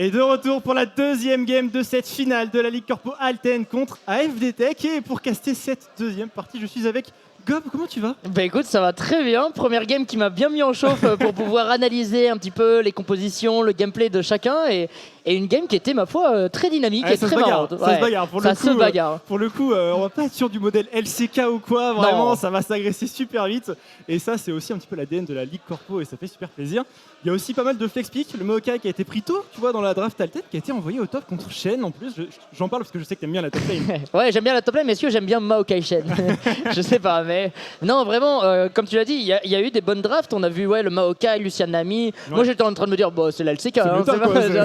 Et de retour pour la deuxième game de cette finale de la Ligue Corpo Alten contre AFD Tech. Et pour caster cette deuxième partie, je suis avec Gob. Comment tu vas ? Bah écoute, ça va très bien. Première game qui m'a bien mis en chauffe pour pouvoir analyser un petit peu les compositions, le gameplay de chacun et une game qui était, ma foi, très dynamique et très marrante. Ça se bagarre. Pour le coup, on va pas être sur du modèle LCK ou quoi. Vraiment, non. Ça va s'agresser super vite. Et ça, c'est aussi un petit peu l'ADN de la Ligue Corpo et ça fait super plaisir. Il y a aussi pas mal de flex pick. Le Maokai qui a été pris tôt, tu vois, dans la draft Alten, qui a été envoyé au top contre Shen en plus. J'en parle parce que je sais que t'aimes bien la top lane. Ouais, j'aime bien la top lane, mais est-ce que j'aime bien Maokai Shen? Je sais pas, mais non, vraiment, comme tu l'as dit, il y a eu des bonnes drafts. On a vu le Maokai, Lucian Nami. Ouais. Moi, j'étais en train de me dire, bon, c'est la LCK.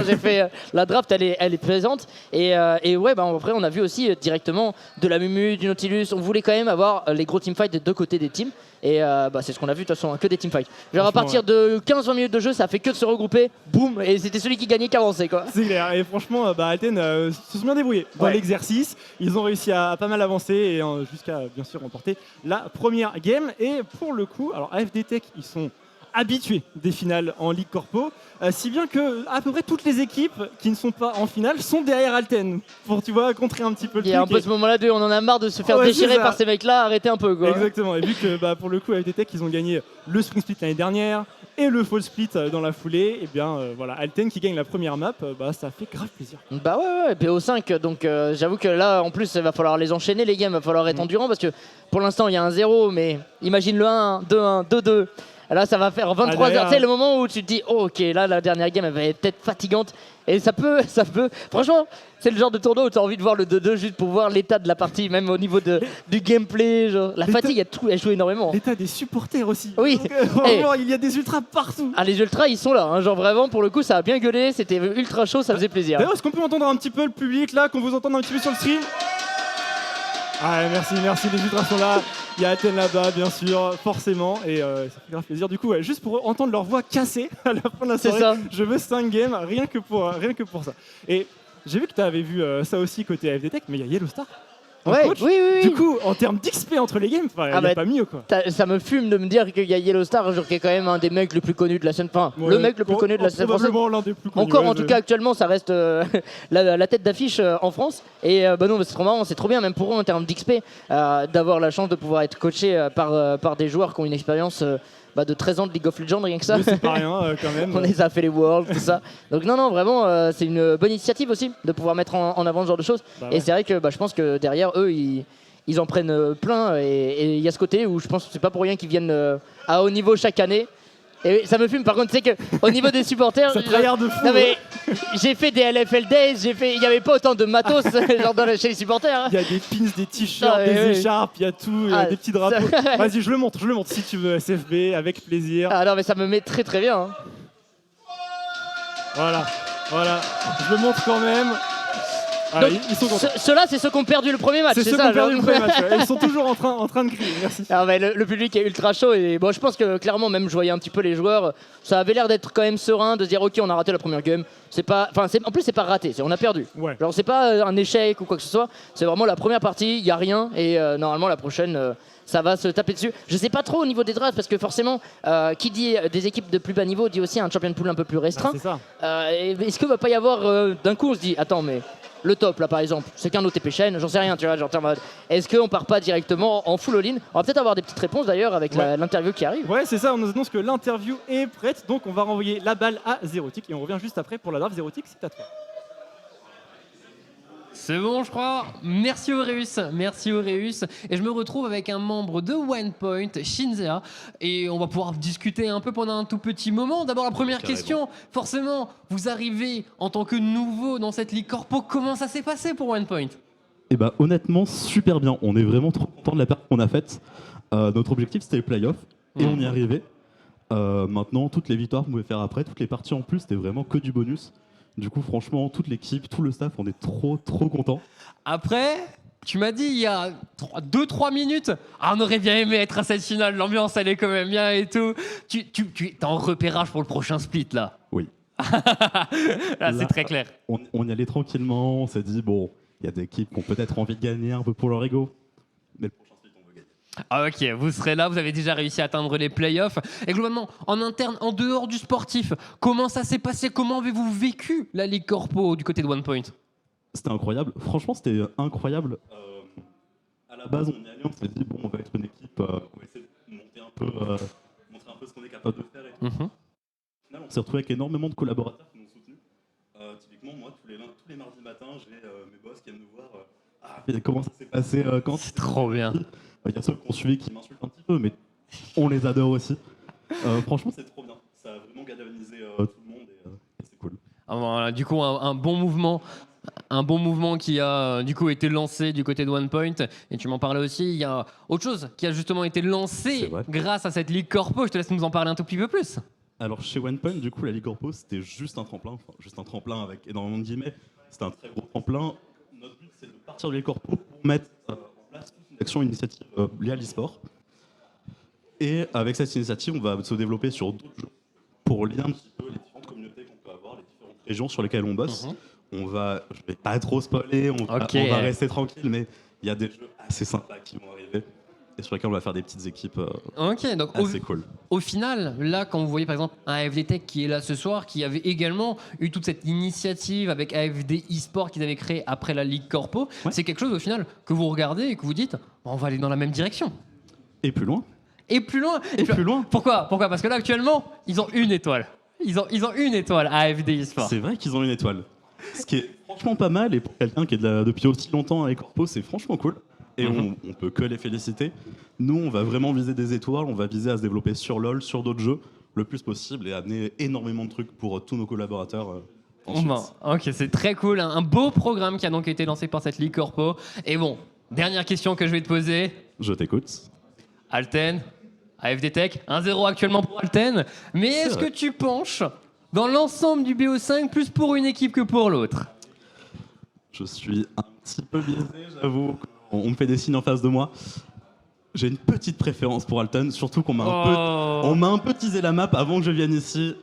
J'ai fait la draft, elle est présente. Et ouais, bah, après, on a vu aussi directement de la Mumu, du Nautilus. On voulait quand même avoir les gros teamfights des deux côtés des teams. Et c'est ce qu'on a vu de toute façon, que des teamfights. Genre à partir de 15-20 minutes de jeu, ça a fait que de se regrouper, boum, et c'était celui qui gagnait qui avançait quoi. C'est clair, et franchement, Alten se sont bien débrouillés dans l'exercice. Ils ont réussi à pas mal avancer et jusqu'à bien sûr remporter la première game. Et pour le coup, alors AFD Tech, ils sont habitués des finales en Ligue Corpo, si bien que à peu près toutes les équipes qui ne sont pas en finale sont derrière Alten pour, tu vois, contrer un petit peu le truc. Il y a un peu ce moment-là on en a marre de se faire déchirer par ces mecs-là, arrêtez un peu quoi. Exactement, et vu que pour le coup AFD Tech ils ont gagné le Spring Split l'année dernière et le Fall Split dans la foulée, et bien voilà, Alten qui gagne la première map, ça fait grave plaisir. Bah ouais, PO5, donc j'avoue que là en plus il va falloir les enchaîner les games, il va falloir être endurant parce que pour l'instant il y a un 0, mais imagine le 1, 2-1, 2-2. Là, ça va faire 23 heures. C'est le moment où tu te dis, oh, ok, là, la dernière game, elle va être peut-être fatigante. Et ça peut. Franchement, c'est le genre de tournoi où tu as envie de voir le 2-2 juste pour voir l'état de la partie, même au niveau du gameplay. Genre. La fatigue, elle joue énormément. L'état des supporters aussi. Oui. Donc, vraiment, il y a des ultras partout. Ah, les ultras, ils sont là. Hein. Genre, vraiment, pour le coup, ça a bien gueulé. C'était ultra chaud, ça faisait plaisir. D'ailleurs, est-ce qu'on peut entendre un petit peu le public là, qu'on vous entende un petit peu sur le stream? Ah, merci, les ultras sont là. Il y a Alten là-bas, bien sûr, forcément, et ça fait grave plaisir. Du coup, juste pour entendre leur voix cassée à la fin de la soirée, je veux 5 games, rien que pour ça. Et j'ai vu que tu avais vu ça aussi côté AFD Tech, mais il y a Yellowstar. Ouais, oui. Du coup, en termes d'XP entre les games, il n'y a pas mieux quoi. Ça me fume de me dire qu'il y a Yellowstar, genre qui est quand même un des mecs les plus connus de la scène. Enfin, le mec le plus connu de la scène française. Probablement l'un des plus connus. Encore, en tout cas, actuellement, ça reste la tête d'affiche en France. Et non, c'est trop marrant, c'est trop bien, même pour eux en termes d'XP, d'avoir la chance de pouvoir être coaché par des joueurs qui ont une expérience. De 13 ans de League of Legends, rien que ça. C'est pas rien quand même. On les a fait les Worlds, tout ça. Donc non, vraiment, c'est une bonne initiative aussi de pouvoir mettre en avant ce genre de choses. Et c'est vrai que je pense que derrière eux, ils en prennent plein. Et il y a ce côté où je pense que c'est pas pour rien qu'ils viennent à haut niveau chaque année. Et ça me fume, par contre, tu sais qu'au niveau des supporters, j'ai fait des LFL Days, il n'y avait pas autant de matos genre chez les supporters. Hein. Il y a des pins, des t-shirts, des écharpes, il y a tout, des petits drapeaux. Vas-y, je le montre si tu veux, SFB, avec plaisir. Ah non, mais ça me met très très bien. Hein. Voilà, je le montre quand même. Donc, ceux-là, c'est ceux qui ont perdu le premier match. C'est ceux qui ont perdu le premier match. Ils sont toujours en train de crier. Merci. Alors, le public est ultra chaud et je pense que clairement, même je voyais un petit peu les joueurs, ça avait l'air d'être quand même serein, de se dire ok, on a raté la première game. En plus, c'est pas raté, on a perdu. Ouais. Genre, c'est pas un échec ou quoi que ce soit. C'est vraiment la première partie, il y a rien et normalement la prochaine. Ça va se taper dessus. Je sais pas trop au niveau des drafts parce que forcément, qui dit des équipes de plus bas niveau dit aussi un champion pool un peu plus restreint. C'est ça. Est-ce qu'il va pas y avoir d'un coup on se dit attends mais le top là par exemple, c'est qu'un OTP chaîne, j'en sais rien, tu vois, genre en mode est-ce qu'on part pas directement en full all-in? On va peut-être avoir des petites réponses d'ailleurs avec l'interview qui arrive. Ouais, c'est ça, on nous annonce que l'interview est prête, donc on va renvoyer la balle à Zerotic et on revient juste après pour la draft. Zerotic, c'est à toi. C'est bon, je crois. Merci Auréus. Et je me retrouve avec un membre de OnePoint, Shinzea. Et on va pouvoir discuter un peu pendant un tout petit moment. D'abord, la première question. Forcément, vous arrivez en tant que nouveau dans cette Ligue Corpo. Comment ça s'est passé pour OnePoint ? Eh ben, honnêtement, super bien. On est vraiment trop content de la perte qu'on a faite. Notre objectif, c'était les playoffs. Et on y est arrivé. Maintenant, toutes les victoires qu'on pouvait faire après, toutes les parties en plus, c'était vraiment que du bonus. Du coup, franchement, toute l'équipe, tout le staff, on est trop contents. Après, tu m'as dit il y a 2-3 minutes, on aurait bien aimé être à cette finale, l'ambiance elle est quand même bien et tout. Tu es en repérage pour le prochain split là? Oui. Là, c'est très clair. On y allait tranquillement, on s'est dit, bon, il y a des équipes qui ont peut-être envie de gagner un peu pour leur ego. Mais le prochain split, on veut gagner. Ah, ok, vous serez là, vous avez déjà réussi à atteindre les playoffs. Et globalement, en interne, en dehors du sportif, comment ça s'est passé? Comment avez-vous vécu la Ligue Corpo du côté de OnePoint? C'était incroyable. Franchement, c'était incroyable. À la base, on y allait, on s'est dit, bon, on va être une équipe, on va essayer de montrer un peu ce qu'on est capable de faire. Et tout. Au final, on s'est retrouvé avec énormément de collaborateurs qui nous ont soutenus. Typiquement, moi, tous les mardis matins, j'ai mes boss qui viennent nous voir. Comment ça s'est passé quand C'est trop bien. Il y a ceux qui ont suivi qui m'insultent un petit peu, mais on les adore aussi. Franchement, c'est trop bien. Ça a vraiment galvanisé tout le monde et c'est cool. Ah, voilà, du coup, un bon mouvement. Un bon mouvement qui a du coup été lancé du côté de OnePoint. Et tu m'en parlais aussi, il y a autre chose qui a justement été lancé grâce à cette Ligue Corpo. Je te laisse nous en parler un tout petit peu plus. Alors chez OnePoint, du coup, la Ligue Corpo, c'était juste un tremplin avec énormément de guillemets. C'était un très gros tremplin. Notre but, c'est de partir de la Ligue Corpo pour mettre en place une action, une initiative liée à l'e-sport. Et avec cette initiative, on va se développer sur d'autres jeux pour lier un petit peu les différentes communautés qu'on peut avoir, les différentes régions sur lesquelles on bosse. Je vais pas trop spoiler, on va rester tranquille, mais il y a des jeux assez sympas qui vont arriver et sur lesquels on va faire des petites équipes donc assez cool. Au final, là, quand vous voyez par exemple un AFD Tech qui est là ce soir, qui avait également eu toute cette initiative avec AFD eSport qu'ils avaient créé après la Ligue Corpo, c'est quelque chose au final que vous regardez et que vous dites on va aller dans la même direction. Et plus loin. Et plus loin. Plus loin. Pourquoi Parce que là actuellement, ils ont une étoile. Ils ont une étoile à AFD eSport. C'est vrai qu'ils ont une étoile. Ce qui est franchement pas mal, et pour quelqu'un qui est depuis aussi longtemps avec Corpo, c'est franchement cool. Et on peut que les féliciter. Nous, on va vraiment viser des étoiles, on va viser à se développer sur LoL, sur d'autres jeux, le plus possible, et amener énormément de trucs pour tous nos collaborateurs ensuite. Ok, c'est très cool. Un beau programme qui a donc été lancé par cette Ligue Corpo. Et bon, dernière question que je vais te poser. Je t'écoute. Alten, AFD Tech, 1-0 actuellement pour Alten. Mais est-ce que tu penches dans l'ensemble du BO5 plus pour une équipe que pour l'autre? Je suis un petit peu biaisé, j'avoue. On me fait des signes en face de moi. J'ai une petite préférence pour Alten, surtout qu'on m'a un peu teasé la map avant que je vienne ici.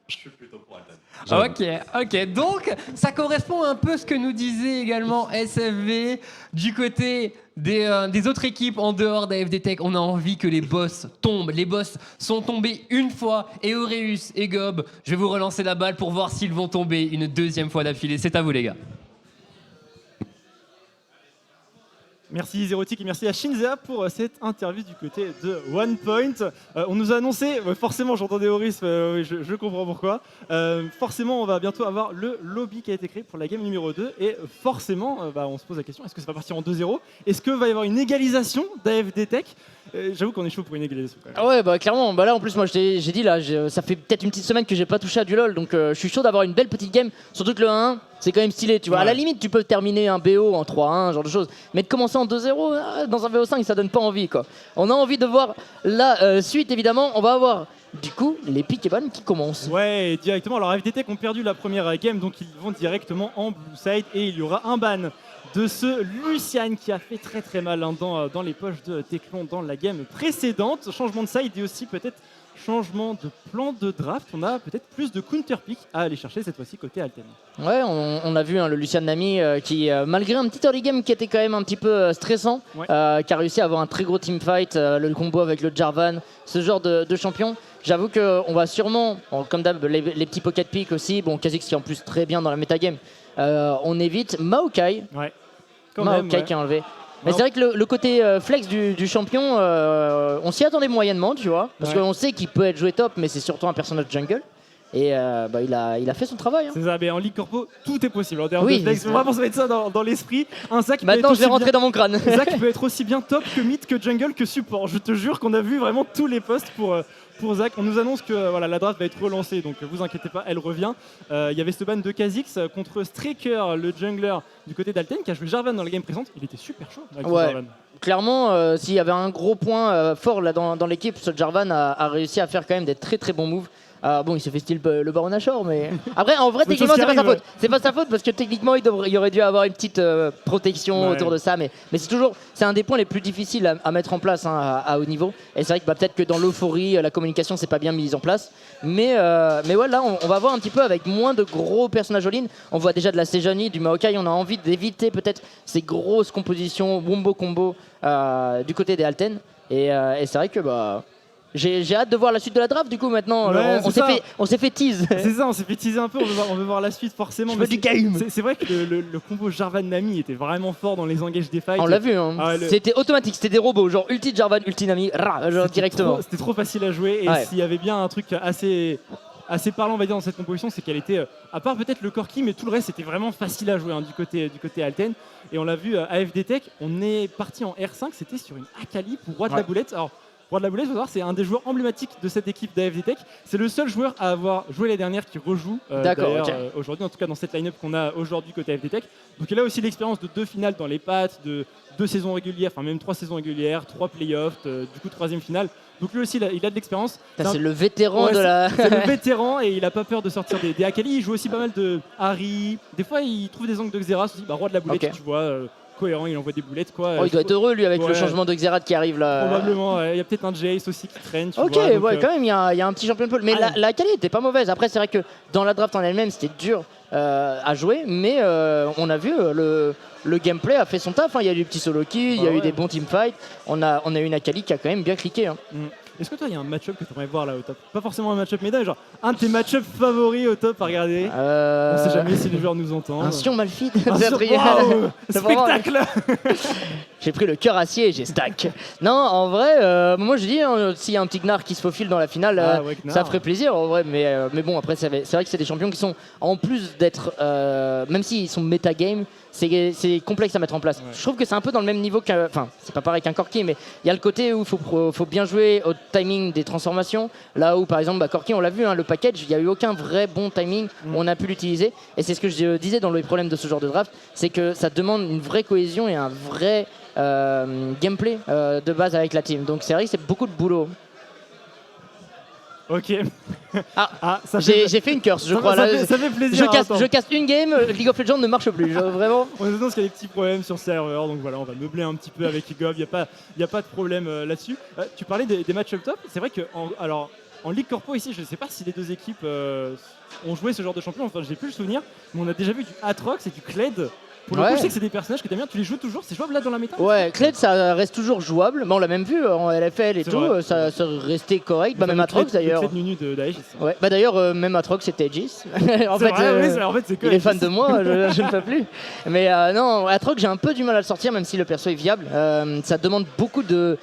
Je suis plutôt pour Alten. Ok. Donc, ça correspond un peu à ce que nous disait également SFV. Du côté des autres équipes en dehors d'AFD Tech, on a envie que les boss tombent. Les boss sont tombés une fois. Et Aureus et Gob, je vais vous relancer la balle pour voir s'ils vont tomber une deuxième fois d'affilée. C'est à vous, les gars. Merci Zerotic et merci à Shinzea pour cette interview du côté de OnePoint. On nous a annoncé, forcément j'entendais Horis, je comprends pourquoi, forcément on va bientôt avoir le lobby qui a été créé pour la game numéro 2 et forcément on se pose la question, est-ce que ça va partir en 2-0? Est-ce qu'il va y avoir une égalisation d'AFD Tech? J'avoue qu'on est chaud pour une égalisation quand même. Ah ouais, clairement, là en plus moi j'ai dit là, ça fait peut-être une petite semaine que j'ai pas touché à du LoL, donc je suis chaud d'avoir une belle petite game, surtout que le 1-1 c'est quand même stylé, tu vois. À la limite tu peux terminer un BO en 3-1, genre de choses, mais de commencer en 2-0 dans un BO5 ça donne pas envie quoi. On a envie de voir la suite évidemment, on va avoir du coup les pick et ban qui commencent. Ouais, directement, alors AFD Tech ont perdu la première game, donc ils vont directement en blue side et il y aura un ban de ce Lucian qui a fait très très mal dans les poches de Teclon dans la game précédente. Changement de side et aussi peut-être changement de plan de draft. On a peut-être plus de counter pick à aller chercher cette fois-ci côté Alten. Ouais, on a vu le Lucian Nami qui, malgré un petit early game qui était quand même un petit peu stressant, qui a réussi à avoir un très gros teamfight, le combo avec le Jarvan, ce genre de champion. J'avoue qu'on va sûrement, comme d'hab, les petits pocket pick aussi, bon, Kha'Zix qui est en plus très bien dans la metagame, on évite Maokai. Ouais. Maokai qui est enlevé. Mais c'est vrai que le côté flex du champion, on s'y attendait moyennement, tu vois. Parce qu'on sait qu'il peut être joué top, mais c'est surtout un personnage jungle. Et il a fait son travail. C'est ça, mais en Ligue Corpo, tout est possible. En termes de flex, vraiment se mettre ça dans l'esprit. Un Zac maintenant, je vais rentrer dans mon crâne. Zac peut être aussi bien top que mid, que jungle, que support. Je te jure qu'on a vu vraiment tous les postes pour Zac. On nous annonce que la draft va être relancée, donc vous inquiétez pas, elle revient. Il y avait ce ban de Kha'Zix contre Straker, le jungler du côté d'Alten, qui a joué Jarvan dans la game présente. Il était super chaud avec Jarvan. Clairement, s'il y avait un gros point fort là dans l'équipe, ce Jarvan a réussi à faire quand même des très très bons moves. Bon, il s'est fait style le Baron Nashor, mais après, en vrai, C'est des techniquement, choses c'est qui pas sa arrivent, faute. C'est pas sa faute parce que techniquement, il aurait dû avoir une petite protection Ouais. autour de ça, mais c'est un des points les plus difficiles à mettre en place à haut niveau. Et c'est vrai que peut-être que dans l'euphorie, la communication, c'est pas bien mise en place. Mais ouais, là, on va voir un petit peu avec moins de gros personnages all-in. On voit déjà de la Sejuani, du Maokai. On a envie d'éviter peut-être ces grosses compositions wombo combo du côté des Alten. Et c'est vrai que j'ai hâte de voir la suite de la draft. Du coup, maintenant, Ouais, on s'est fait tease. C'est ça, on s'est fait teaser un peu, on veut voir la suite forcément. Je mais veux du game. c'est vrai que le combo Jarvan-Nami était vraiment fort dans les engages des fights. On l'a vu, hein. Ah, C'était automatique, c'était des robots, genre ulti Jarvan, ulti Nami, genre directement. C'était trop facile à jouer et Ouais. s'il y avait bien un truc assez parlant on va dire dans cette composition, c'est qu'elle était à part peut-être le Corki, mais tout le reste c'était vraiment facile à jouer du côté Alten. Et on l'a vu à AFD Tech, on est parti en R5, c'était sur une Akali pour Roi de la Boulette. Alors Roi de la Boulette, faut savoir, c'est un des joueurs emblématiques de cette équipe d'AFD Tech. C'est le seul joueur à avoir joué l'année dernière qui rejoue D'accord, d'ailleurs, ok. aujourd'hui, en tout cas dans cette line-up qu'on a aujourd'hui côté AFD Tech. Donc il a aussi l'expérience de 2 finales dans les pattes, de 2 saisons régulières, enfin même 3 saisons régulières, 3 playoffs, du coup 3e finale. Donc lui aussi il a de l'expérience. C'est le vétéran Ouais, de la. C'est le vétéran et il a pas peur de sortir des Akali. Il joue aussi pas mal de Harry. Des fois il trouve des angles de Xerath aussi. Roi de la boulette, Ok. tu vois, cohérent, il envoie des boulettes quoi. Oh, il doit être heureux lui avec le Ouais. changement de Xerath qui arrive là. Probablement, ouais. Il y a peut-être un Jace aussi qui traîne. Tu Ok, vois, donc, ouais, quand même, il y a un petit champion de pôle. Mais Ah, la Kali était pas mauvaise. Après, c'est vrai que dans la draft en elle-même, c'était dur à jouer. Mais on a vu, le gameplay a fait son taf. Hein. Il y a eu des petits solo kills, il y a eu ouais. des bons teamfights. On a eu une Akali qui a quand même bien cliqué. Hein. Est-ce que toi, il y a un match-up que tu aimerais voir là au top? Pas forcément un match-up médaille, genre un de tes match-up favoris au top à regarder. On sait jamais si les joueurs nous entendent. Un Sion Malphite. Un Sion- Adrien. Waouh, C'est vraiment- spectacle. J'ai pris le cœur acier et j'ai stack. Non, en vrai, moi je dis, hein, s'il y a un petit Gnar qui se faufile dans la finale, Ah ouais, Gnar. ça ferait plaisir en vrai. Mais bon, après, c'est vrai que c'est des champions qui sont, en plus d'être, même s'ils sont metagame, c'est complexe à mettre en place. Ouais. Je trouve que c'est un peu dans le même niveau qu'un. Enfin, c'est pas pareil qu'un Corki, mais il y a le côté où il faut bien jouer au timing des transformations. Là où, par exemple, Corki, on l'a vu, hein, le package, il n'y a eu aucun vrai bon timing où on a pu l'utiliser. Et c'est ce que je disais dans les problèmes de ce genre de draft, c'est que ça demande une vraie cohésion et un vrai gameplay de base avec la team. Donc c'est vrai que c'est beaucoup de boulot. Ok. Ah, ça fait, j'ai fait une curse, je ça- crois. ça Là, fait- ça fait plaisir. je casse une game, League of Legends ne marche plus. Vraiment. On est parce qu'il y a des petits problèmes sur le serveur, donc voilà, on va meubler un petit peu avec Gov, il n'y a pas de problème là-dessus. Tu parlais des match-up top, c'est vrai en Ligue Corpo ici, je ne sais pas si les deux équipes ont joué ce genre de champion, enfin j'ai plus le souvenir, mais on a déjà vu du Atrox et du Kled. Pour le coup, Ouais. je sais que c'est des personnages que t'aimes bien, tu les joues toujours, c'est jouable là dans la méta? Ouais, Kled ça reste toujours jouable, mais on l'a même vu en LFL et C'est tout, vrai. ça restait correct, Le même fameux Atrox Kled- d'ailleurs. Le Kled Nunu d'Aegis. Ouais, bah d'ailleurs même Atrox c'était Aegis. en C'est fait, vrai, oui, en fait c'est que il est fan Aegis. de moi, je ne peux plus. Mais non, Atrox j'ai un peu du mal à le sortir, même si le perso est viable. Ça demande beaucoup de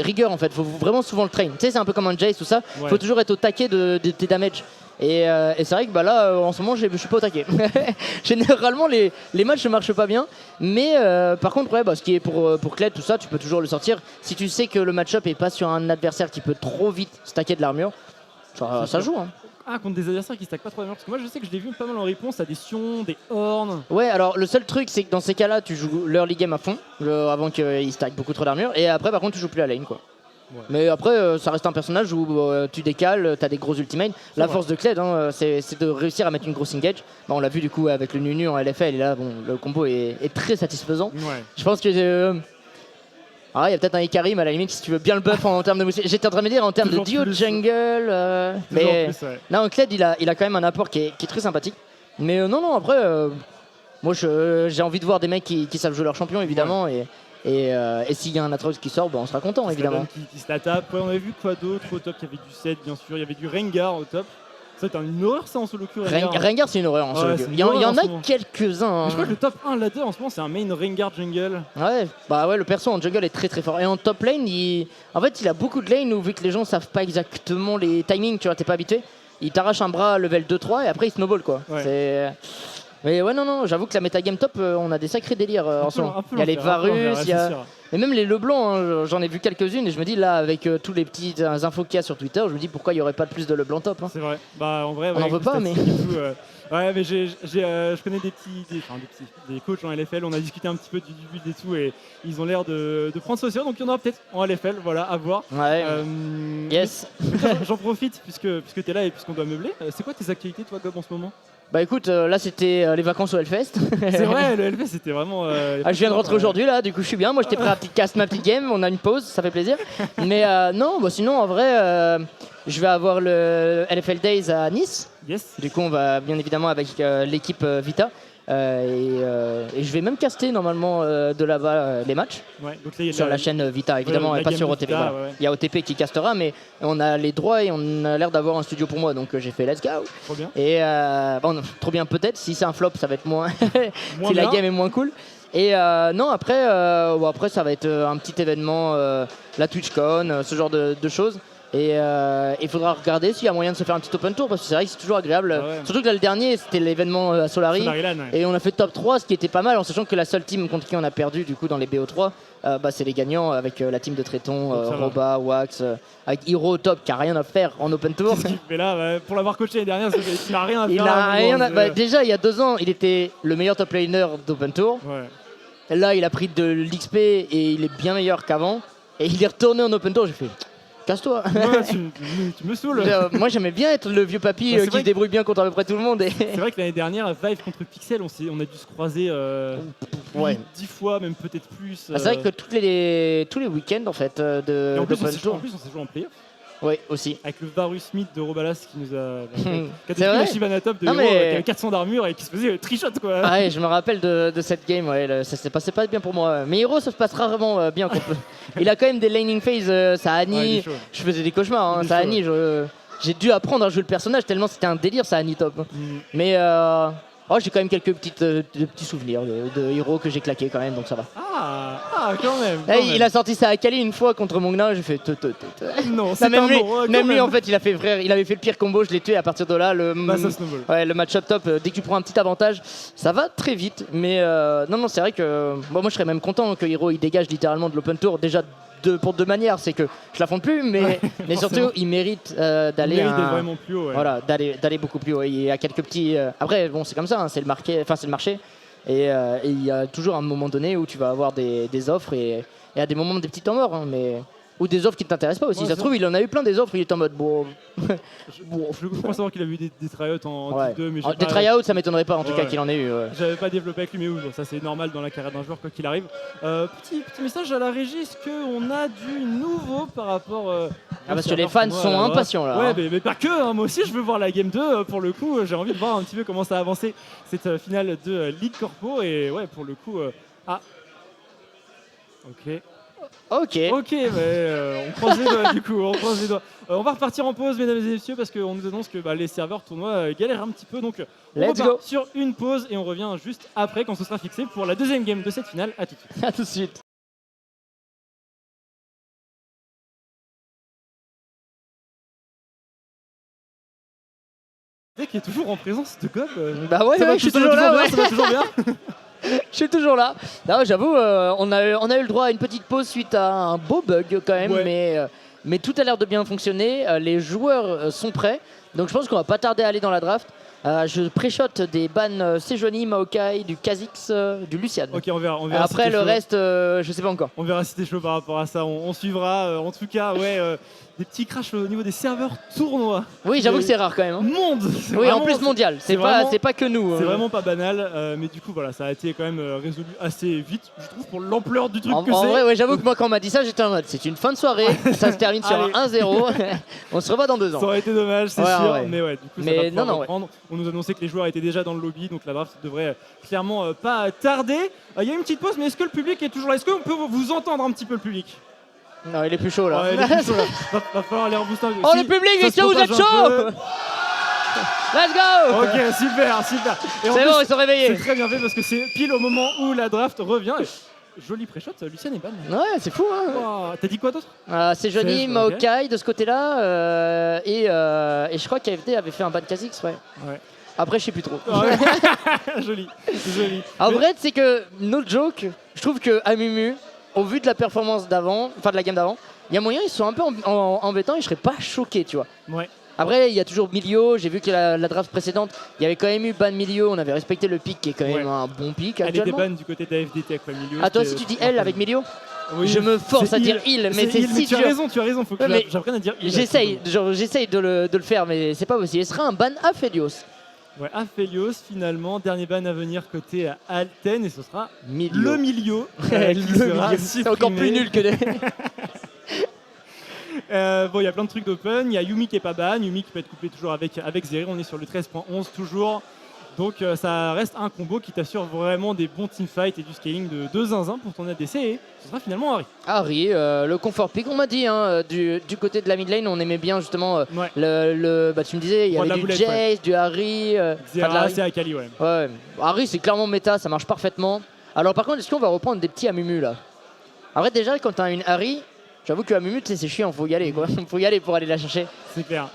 rigueur en fait. Faut vraiment souvent le train. Tu sais, c'est un peu comme un Jace tout ça. Ouais. Faut toujours être au taquet de tes damages. Et c'est vrai que là, en ce moment, je suis pas au taquet. Généralement, les matchs ne marchent pas bien. Mais par contre, ouais, ce qui est pour Kled, tout ça, tu peux toujours le sortir. Si tu sais que le match-up est pas sur un adversaire qui peut trop vite stacker de l'armure, ça joue. Hein. Ah, contre des adversaires qui stackent pas trop la merde, parce que moi je sais que je l'ai vu pas mal en réponse à des Sions, des Horns. Ouais, alors le seul truc, c'est que dans ces cas-là, tu joues l'early game à fond, avant qu'ils stack beaucoup trop d'armure. Et après, par contre, tu joues plus la lane, quoi. Ouais. Mais après, ça reste un personnage où tu décales, t'as des gros ultimates. La force de Kled, hein, c'est de réussir à mettre une grosse engage. On l'a vu du coup avec le Nunu en LFL, et là, bon, le combo est très satisfaisant. Ouais. Je pense que. Il y a peut-être un Ikarim à la limite si tu veux bien le buff en termes de moustique. J'étais en train de me dire en termes de Toujours duo plus. jungle. Toujours Mais plus, ouais. non, Kled il a quand même un apport qui est très sympathique. Mais non, après, moi j'ai envie de voir des mecs qui savent jouer leur champion évidemment. Et s'il y a un Atrox qui sort, on sera content évidemment. Qui se la tape. Ouais, on avait vu quoi d'autre au top? Il y avait du 7 bien sûr, il y avait du Rengar au top. Ça c'est une horreur ça en solo queue. Rengar c'est une horreur en Ouais, solo c'est queue. une Il y en horreur en ce a moment. quelques-uns. Mais hein. je crois que le top 1 ladder en ce moment c'est un main Rengar jungle. Ouais, le perso en jungle est très très fort. Et en top lane, en fait, il a beaucoup de lane où, vu que les gens savent pas exactement les timings, tu vois, t'es pas habitué, il t'arrache un bras level 2-3 et après il snowball quoi. Ouais. Mais ouais, non, j'avoue que la metagame top, on a des sacrés délires en ce moment. Il y a les l'enfer, Varus, il y a. c'est sûr. Et même les Leblanc, hein, j'en ai vu quelques-unes et je me dis là, avec tous les petites infos qu'il y a sur Twitter, je me dis pourquoi il n'y aurait pas plus de Leblanc top. Hein. C'est vrai. Bah en vrai, on n'en veut pas, mais. Ouais, mais je connais des coachs en LFL. On a discuté un petit peu du build et tout, et ils ont l'air de prendre ça au sérieux. Donc il y en aura peut-être en LFL, voilà, à voir. Ouais. Yes. J'en profite puisque tu es là et puisqu'on doit meubler. C'est quoi tes actualités, toi, Gob, en ce moment? Bah écoute, là c'était les vacances au Hellfest. C'est vrai, le Hellfest c'était vraiment. Je viens de rentrer aujourd'hui là, du coup je suis bien. Moi j'étais prêt à ma petite game, on a une pause, ça fait plaisir. Mais non, bah, sinon en vrai, je vais avoir le LFL Days à Nice. Yes. Du coup on va bien évidemment avec l'équipe Vita. Et je vais même caster normalement de là-bas les matchs sur la chaîne Vita évidemment et pas sur OTP. Voilà. Il y a OTP qui castera mais on a les droits et on a l'air d'avoir un studio pour moi donc j'ai fait let's go. Trop bien. Et bon, trop bien peut-être, si c'est un flop ça va être moins si la game est moins cool. Et non après, après ça va être un petit événement, la TwitchCon, ce genre de choses. Et il faudra regarder s'il y a moyen de se faire un petit open tour parce que c'est vrai que c'est toujours agréable. Surtout que là, le dernier c'était l'événement à Solari et on a fait top 3, ce qui était pas mal en sachant que la seule team contre qui on a perdu du coup dans les BO3 c'est les gagnants avec la team de Tréton, Roba, Wax, avec Hiro top qui a rien à faire en open tour. Mais là pour l'avoir coaché l'année dernière, il n'a rien à faire. Déjà il y a 2 ans il était le meilleur top laner d'open tour. Là il a pris de l'XP et il est bien meilleur qu'avant et il est retourné en open tour. J'ai fait casse-toi. Ouais, tu me saoules. Moi j'aimais bien être le vieux papy qui se débrouille bien contre à peu près tout le monde. C'est vrai que l'année dernière, Vive contre Pixel, on a dû se croiser 10 fois, même peut-être plus. C'est vrai que tous les week-ends en fait de en plus, on s'est joué en player. Oui, aussi. Avec le Varus Myth de Robalas qui nous a. C'est qui a Shivana top de Hero, qui avait 400 d'armure et qui se faisait trichot quoi. Ah ouais, je me rappelle de cette game, ça s'est passé pas bien pour moi. Mais Hero ça se passe rarement bien contre eux. Il a quand même des laning phase, ça Annie. Je faisais des cauchemars, ça Annie. J'ai dû apprendre à jouer le personnage tellement c'était un délire ça Annie top. Mais j'ai quand même quelques petits souvenirs de Hero que j'ai claqué quand même, donc ça va. Ah quand même. Il a sorti ça à Kali une fois contre Mongna, j'ai fait Non, c'est même lui en fait, il avait fait le pire combo, je l'ai tué à partir de là. Le match-up top, dès que tu prends un petit avantage, ça va très vite. Mais non, c'est vrai que moi je serais même content que Hero il dégage littéralement de l'open tour déjà. Pour 2 manières, c'est que je l'affronte plus, mais surtout il mérite d'aller vraiment plus haut. Voilà, d'aller beaucoup plus haut. Il y a quelques petits. Après, bon, c'est comme ça, c'est le marché. Et il y a toujours un moment donné où tu vas avoir des offres et à des moments des petits temps morts, mais ou des offres qui ne t'intéressent pas aussi. Ça se trouve, il en a eu plein des offres. Il est en mode bon. Je crois savoir qu'il a eu des tryouts en T2, mais des tryouts, ça m'étonnerait pas en tout cas qu'il en ait eu. J'avais pas développé avec lui, mais ça c'est normal dans la carrière d'un joueur quoi qu'il arrive. Petit message à la régie, est-ce qu'on a du nouveau par rapport parce que les fans sont impatients là. Ouais, mais pas que. Moi aussi, je veux voir la game 2. Pour le coup, j'ai envie de voir un petit peu comment ça a avancé cette finale de League Corpo et ouais, pour le coup, Ok, mais on croise les doigts du coup, on va repartir en pause mesdames et messieurs parce qu'on nous annonce que les serveurs tournois galèrent un petit peu donc on repart sur une pause et on revient juste après quand ce sera fixé pour la deuxième game de cette finale. À tout de suite. À tout de suite. Qui est toujours en présence de Gob. Je suis toujours là. Ça va toujours bien. Je suis toujours là. J'avoue, on a eu le droit à une petite pause suite à un beau bug quand même, mais tout a l'air de bien fonctionner. Les joueurs sont prêts, donc je pense qu'on va pas tarder à aller dans la draft. Je pré-shot des bans Sejuani, Maokai, du Kha'Zix, du Lucian. Ok, on verra. Après le reste, je sais pas encore. On verra si t'es chaud par rapport à ça. On suivra. En tout cas, des petits crashs au niveau des serveurs tournois. Oui, j'avoue que c'est rare quand même. Monde. Oui, en plus mondial. C'est pas que nous. C'est vraiment pas banal, mais du coup voilà, ça a été quand même résolu assez vite, je trouve, pour l'ampleur du truc que c'est. En vrai, j'avoue que moi quand on m'a dit ça, j'étais en mode, c'est une fin de soirée, ça se termine sur un 1-0, on se revoit dans 2 ans. Ça aurait été dommage, c'est sûr, mais du coup ça va pouvoir reprendre. On nous annonçait que les joueurs étaient déjà dans le lobby, donc la draft devrait clairement pas tarder. Il y a une petite pause, mais est-ce que le public est toujours là? Est-ce qu'on peut vous entendre un petit peu le public? Non, il est plus chaud là. Ouais, il est plus chaud, là. Va falloir aller rebooster. Oh le public, est-ce que vous êtes chaud? Let's go! Ok, super. C'est bon, ils sont réveillés. C'est très bien fait parce que c'est pile au moment où la draft revient. Joli pré-shot, Lucian est ban. Ouais, c'est fou hein. Wow. T'as dit quoi d'autre? C'est Johnny, Maokai de ce côté-là et je crois qu'AFD avait fait un ban Kha'Zix, ouais. Après, je sais plus trop. Joli. En vrai, c'est que, no joke, je trouve que Amumu, au vu de la performance d'avant, enfin de la game d'avant, il y a moyen ils sont un peu embêtants et je serais pas choqué, tu vois. Ouais. Après, il y a toujours Milio. J'ai vu que la draft précédente, il y avait quand même eu ban Milio. On avait respecté le pick qui est quand même un bon pick Elle était actuellement. ban du côté d'AFDT avec Milio. Ah, toi aussi tu dis elle avec Milio? Oui, Je me force à dire il, mais c'est si tu dur. as raison, faut que Ouais, j'apprenne à dire il. J'essaye de le faire, mais c'est pas possible. Ce sera un ban Aphelios. Ouais, Aphelios finalement, dernier ban à venir côté Alten et ce sera Milio. le Milio. C'est encore plus nul que des. Bon, il y a plein de trucs d'open. Il y a Yumi qui est pas ban, Yumi qui peut être couplé toujours avec Zeri. On est sur le 13.11 toujours. Donc ça reste un combo qui t'assure vraiment des bons teamfights et du scaling de zinzin pour ton ADC. Et ce sera finalement Harry. Harry, le confort pick, on m'a dit, hein, du côté de la mid lane, on aimait bien justement Ouais. bah, tu me disais, il y Roi de avait la du boulette, Jace, du Harry. Zera, c'est Akali, ouais. Ouais, Harry c'est clairement méta, ça marche parfaitement. Alors par contre, est-ce qu'on va reprendre des petits Amumu là? En vrai, déjà, quand t'as une Harry, j'avoue que Amumu, tu sais, c'est chiant, faut y aller quoi. Faut y aller pour aller la chercher. C'est clair.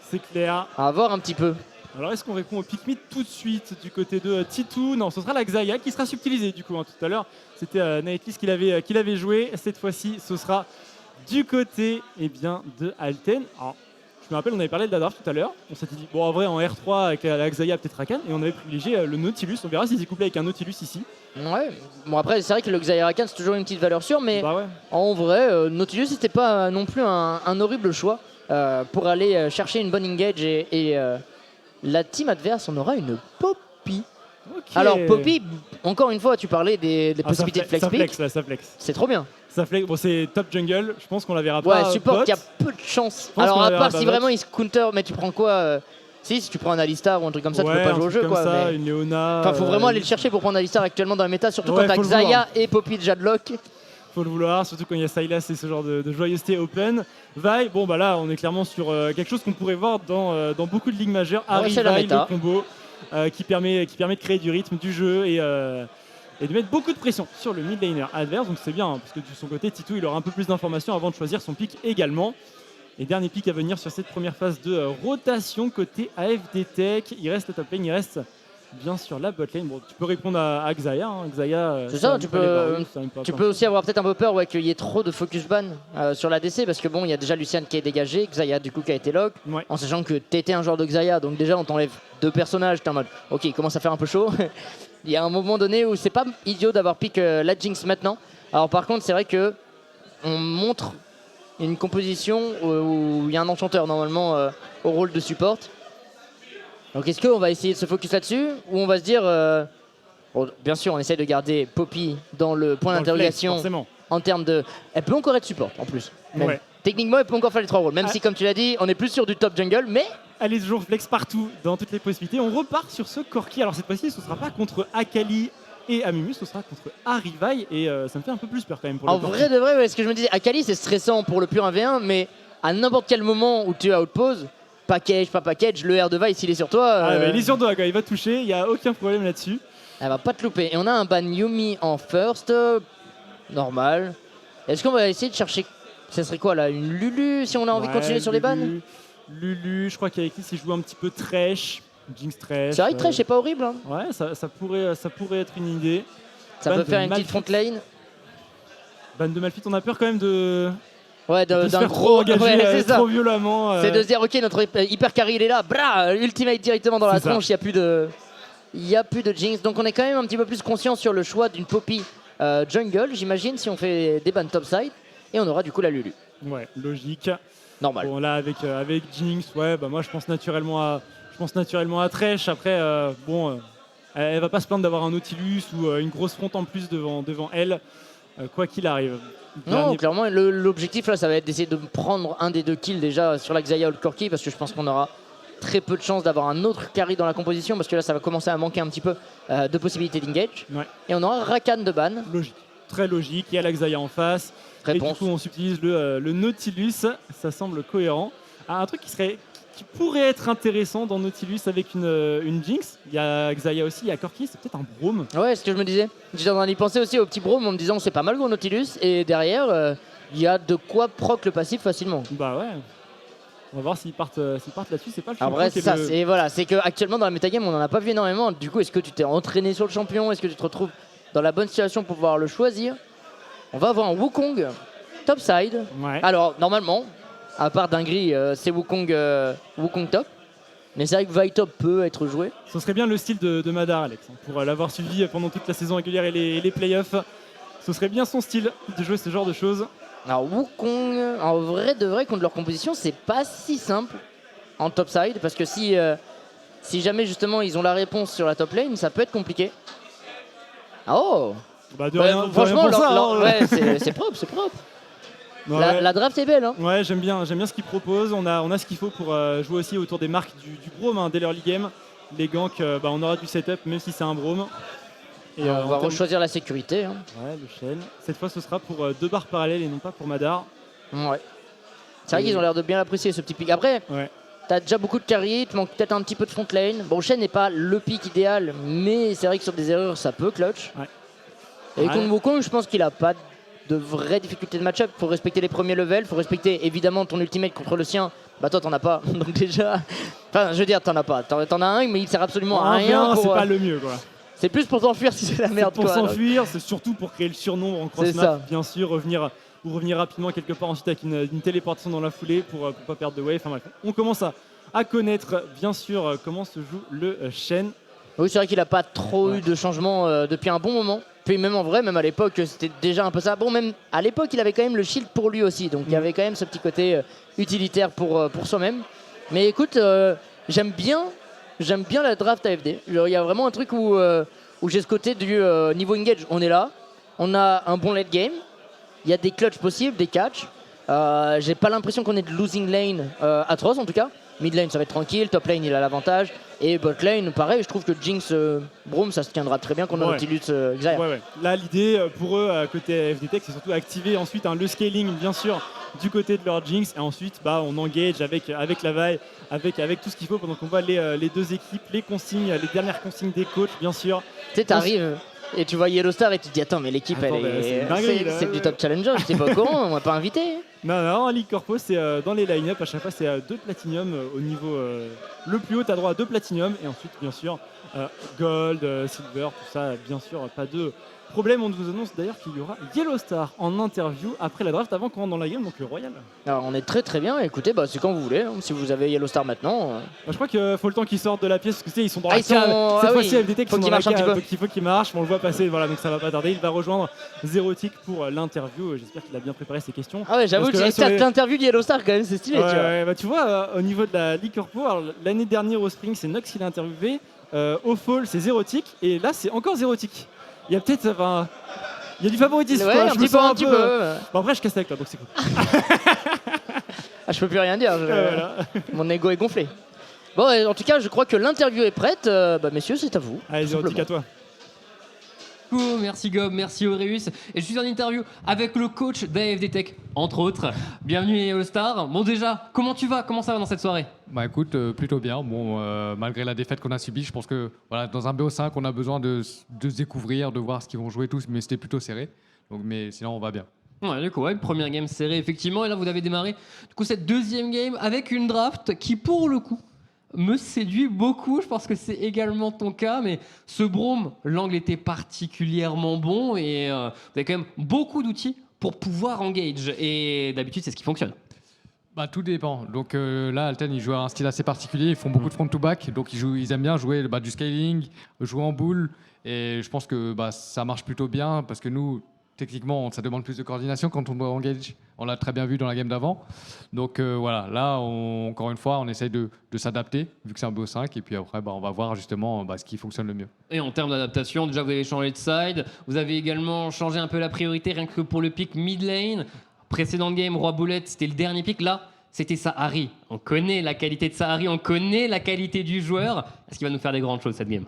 C'est clair. À voir un petit peu. Alors est-ce qu'on répond au pick mid tout de suite du côté de Titou? Non, ce sera la Xayah qui sera subtilisée du coup. Hein. Tout à l'heure, c'était Nightlis qui l'avait joué. Cette fois-ci, ce sera du côté de Alten. Alors, je me rappelle, on avait parlé de la draft tout à l'heure. On s'était dit, bon, en vrai, en R3 avec la Xayah, peut-être Rakan. Et on avait privilégié le Nautilus. On verra s'il s'est couplé avec un Nautilus ici. Ouais, bon après, c'est vrai que le Xayah Rakan, c'est toujours une petite valeur sûre, mais Bah ouais. en vrai, Nautilus, c'était pas non plus un horrible choix pour aller chercher une bonne engage et la team adverse, on aura une Poppy. Okay. Alors Poppy, encore une fois, tu parlais des possibilités de flex ça pick. flex, là, ça flex. C'est trop bien. Ça flex. Bon, c'est top jungle. Je pense qu'on la verra pas. Ouais, support bot. qui a peu de chance. pense Alors qu'on à verra part pas si bot. vraiment il se counter, mais tu prends quoi si tu prends un Alistar ou un truc comme ça, tu Ouais, peux pas un jouer au truc jeu comme quoi. ça, Mais... une Leona. Enfin, faut vraiment aller le chercher pour prendre Alistar actuellement dans la méta, surtout Ouais, quand t'as faut le vouloir. Xayah et Poppy déjà de lock. Faut le vouloir, surtout quand il y a Sylas et ce genre de joyeuseté open. Vi, bon bah là on est clairement sur quelque chose qu'on pourrait voir dans beaucoup de ligues majeures. Harry, c'est la Vi, méta. le combo qui permet de créer du rythme du jeu et de mettre beaucoup de pression sur le mid laner adverse. Donc c'est bien, hein, parce que de son côté, Titou il aura un peu plus d'informations avant de choisir son pick également. Et dernier pick à venir sur cette première phase de rotation côté AFD Tech. Il reste le top lane, il reste bien sûr la bot lane. Bon, tu peux répondre à Xayah. Hein. Xayah, C'est ça, aime tu pas les peux- barreaux, ça aime pas Tu plein peux de aussi avoir peut-être un peu peur qu'il y ait trop de focus ban sur la DC parce que bon, il y a déjà Lucian qui est dégagé, Xayah du coup qui a été lock, Ouais. en sachant que t'étais un joueur de Xayah, donc déjà on t'enlève deux personnages, t'es en mode ok, il commence à faire un peu chaud. Il y a un moment donné où c'est pas idiot d'avoir pick la Jinx maintenant. Alors par contre, c'est vrai que on montre une composition où il y a un enchanteur normalement au rôle de support. Donc est-ce qu'on va essayer de se focus là-dessus ou on va se dire bon, bien sûr, on essaie de garder Poppy dans le point Dans le flex, d'interrogation forcément. en termes de. Elle peut encore être support en plus. Même. Ouais. Techniquement, elle peut encore faire les trois rôles. Même Ah. si, comme tu l'as dit, on est plus sur du top jungle, mais Elle est toujours flex partout, dans toutes les possibilités. On repart sur ce Corki. Alors cette fois-ci, ce ne sera pas contre Akali et Amumu, ce sera contre Arrivaille. Et ça me fait un peu plus peur quand même pour en le Corki. vrai de vrai, ouais, ce que je me disais, Akali c'est stressant pour le pur 1v1, mais à n'importe quel moment où tu outpose, package, pas package, le R de Vice il est sur toi. Ah, bah, il est sur toi, quand il va toucher, il n'y a aucun problème là-dessus. Elle va pas te louper. Et on a un ban Yumi en first, normal. Est-ce qu'on va essayer de chercher. Ça serait quoi là? Une Lulu si on a envie de Ouais, continuer sur les bans? Lulu, je crois qu'avec lui, il joue un petit peu Thresh, Jinx Thresh. C'est vrai que Thresh c'est pas horrible. Hein. Ouais, ça pourrait être une idée. Ça Ban peut de faire une petite front Malphite. lane. Ban de Malphite, on a peur quand même de Ouais, se d'un faire gros. trop engager Ouais, c'est ça. trop violemment. C'est de se dire, ok, notre hyper carry il est là, bra, ultimate directement dans la C'est ça. tronche, il n'y a plus de Jinx. Donc on est quand même un petit peu plus conscient sur le choix d'une Poppy jungle, j'imagine, si on fait des bans topside. Et on aura du coup la Lulu. Ouais, logique. Normal. Bon là avec Jinx, ouais, bah moi je pense naturellement à Thresh. Après, elle va pas se plaindre d'avoir un Nautilus ou une grosse front en plus devant elle, quoi qu'il arrive. Non, Dernier- clairement, l'objectif là, ça va être d'essayer de prendre un des deux kills déjà sur la Xayah ou le Corki, parce que je pense qu'on aura très peu de chances d'avoir un autre carry dans la composition, parce que là, ça va commencer à manquer un petit peu de possibilités d'engage. Ouais. Et on aura Rakan de ban. Logique, très logique. Il y a la Xayah en face. Et du Réponse. coup, on subtilise le Nautilus. Ça semble cohérent. Ah, un truc qui pourrait être intéressant dans Nautilus avec une Jinx. Il y a Xayah aussi, il y a Corki. C'est peut-être un Braum. Ouais, c'est ce que je me disais. J'étais en train d'y penser aussi au petit Braum en me disant c'est pas mal gros Nautilus. Et derrière, il y a de quoi proc le passif facilement. Bah ouais. On va voir s'ils partent là-dessus. C'est pas le En champion vrai, qui est c'est ça. le- C'est voilà, c'est que actuellement dans la metagame, on en a pas vu énormément. Du coup, est-ce que tu t'es entraîné sur le champion? Est-ce que tu te retrouves dans la bonne situation pour pouvoir le choisir? On va avoir un Wukong topside. Ouais. Alors, normalement, à part dinguerie, c'est Wukong top. Mais c'est vrai que Vaitop peut être joué. Ce serait bien le style de Madar, Alex, pour l'avoir suivi pendant toute la saison régulière et les playoffs. Ce serait bien son style de jouer ce genre de choses. Alors Wukong, en vrai de vrai, contre leur composition, c'est pas si simple en topside. Parce que si jamais justement ils ont la réponse sur la top lane, ça peut être compliqué. Oh Bah de rien, franchement, de rien pour ça, ouais, c'est propre, c'est propre. Ouais. La draft est belle. Hein. Ouais, j'aime bien ce qu'ils proposent. On a ce qu'il faut pour jouer aussi autour des marques du Braum dès l'early game. Les ganks, on aura du setup, même si c'est un Braum. Et on va choisir la sécurité. Hein. Ouais, le Shen. Cette fois, ce sera pour 2 barres parallèles et non pas pour Madar. Ouais. C'est vrai qu'ils ont l'air de bien apprécier ce petit pick. Après, t'as déjà beaucoup de carry, tu manques peut-être un petit peu de front lane. Bon, Shen n'est pas le pick idéal, mais c'est vrai que sur des erreurs, ça peut clutch. Ouais. Et contre Wukong, je pense qu'il a pas de vraies difficultés de match-up. Faut respecter les premiers levels, faut respecter évidemment ton ultimate contre le sien. Bah toi t'en as pas, donc déjà... Enfin je veux dire t'en as pas, t'en as un mais il sert absolument à rien. C'est pas le mieux quoi. C'est plus pour t'enfuir si c'est la merde. C'est pour s'enfuir, c'est surtout pour créer le surnombre en cross-map, bien sûr, revenir rapidement quelque part ensuite avec une téléportation dans la foulée pour pas perdre de wave. Enfin bref, on commence à connaître bien sûr comment se joue le Shen. Oui c'est vrai qu'il a pas trop eu de changement depuis un bon moment. Puis même en vrai, même à l'époque, c'était déjà un peu ça. Bon, même à l'époque, il avait quand même le shield pour lui aussi. Donc il y avait quand même ce petit côté utilitaire pour soi-même. Mais écoute, j'aime bien la draft AFD. Il y a vraiment un truc où j'ai ce côté du niveau engage. On est là, on a un bon late game. Il y a des clutches possibles, des catchs. J'ai pas l'impression qu'on ait de losing lane atroce en tout cas. Mid lane, ça va être tranquille. Top lane, il a l'avantage. Et bot lane, pareil, je trouve que Jinx, Braum, ça se tiendra très bien contre Nautilus Xayah. Ouais. Là, l'idée pour eux, côté FDTech, c'est surtout activer ensuite le scaling, bien sûr, du côté de leur Jinx. Et ensuite, on engage avec la vaille, avec tout ce qu'il faut pendant qu'on voit les deux équipes, les consignes, les dernières consignes des coachs, bien sûr. Tu sais, t'arrives et tu vois Yellowstar et tu te dis attends mais l'équipe c'est du top challenger, j'étais pas au courant, on m'a pas invité. Non, en Ligue Corpo c'est dans les line-up à chaque fois c'est 2 platinum au niveau le plus haut, t'as droit à 2 platinum et ensuite bien sûr gold, silver, tout ça bien sûr pas de problème. On vous annonce d'ailleurs qu'il y aura Yellowstar en interview après la draft avant qu'on rentre dans la game, donc le Royal. Alors on est très bien, écoutez, c'est quand vous voulez, hein. Si vous avez Yellowstar maintenant. Je crois qu'il faut le temps qu'ils sortent de la pièce parce que tu sais, ils sont dans la cave. Cette fois-ci FDT qui sont dans la cave, donc il faut qu'il marche, on le voit passer, voilà, donc ça va pas tarder. Il va rejoindre Zerotic pour l'interview, j'espère qu'il a bien préparé ses questions. Ah ouais, j'avoue que j'ai cette interview de Yellowstar quand même, c'est stylé. Tu vois, au niveau de la Ligue Corpo, l'année dernière au Spring c'est Nox qui l'a interviewé, au Fall c'est Zerotic et là c'est encore Zerotic. Il y a peut-être, il y a du favoritisme. Ouais, un petit peu. Bon, après, je casse avec toi, donc c'est cool. Je peux plus rien dire. Mon ego est gonflé. Bon, en tout cas, je crois que l'interview est prête. Messieurs, c'est à vous. Allez, Zerotic, à toi. Merci Gob, merci Auréus. Et je suis en interview avec le coach d'AFD Tech, entre autres. Bienvenue All Star. Bon déjà, comment tu vas? Comment ça va dans cette soirée? Bah écoute, plutôt bien. Bon, malgré la défaite qu'on a subie, je pense que voilà, dans un BO5, on a besoin de se découvrir, de voir ce qu'ils vont jouer tous, mais c'était plutôt serré. Donc, mais sinon, on va bien. Ouais, du coup, première game serrée, effectivement. Et là, vous avez démarré du coup, cette deuxième game avec une draft qui, pour le coup, me séduit beaucoup. Je pense que c'est également ton cas. Mais ce Braum, l'angle était particulièrement bon et vous avez quand même beaucoup d'outils pour pouvoir engage. Et d'habitude, c'est ce qui fonctionne. Bah, tout dépend. Donc là, Alten, ils jouent à un style assez particulier. Ils font beaucoup de front-to-back. Donc ils aiment bien jouer du scaling, jouer en boule. Et je pense que ça marche plutôt bien parce que nous, techniquement, ça demande plus de coordination quand on doit engage. On l'a très bien vu dans la game d'avant. Donc voilà, là, encore une fois, on essaye de s'adapter, vu que c'est un BO5. Et puis après, on va voir justement ce qui fonctionne le mieux. Et en termes d'adaptation, déjà, vous avez changé de side. Vous avez également changé un peu la priorité, rien que pour le pick mid lane. Précédent game, Roi Boulette, c'était le dernier pick. Là, c'était Sahari. On connaît la qualité de Sahari, on connaît la qualité du joueur. Est-ce qu'il va nous faire des grandes choses, cette game?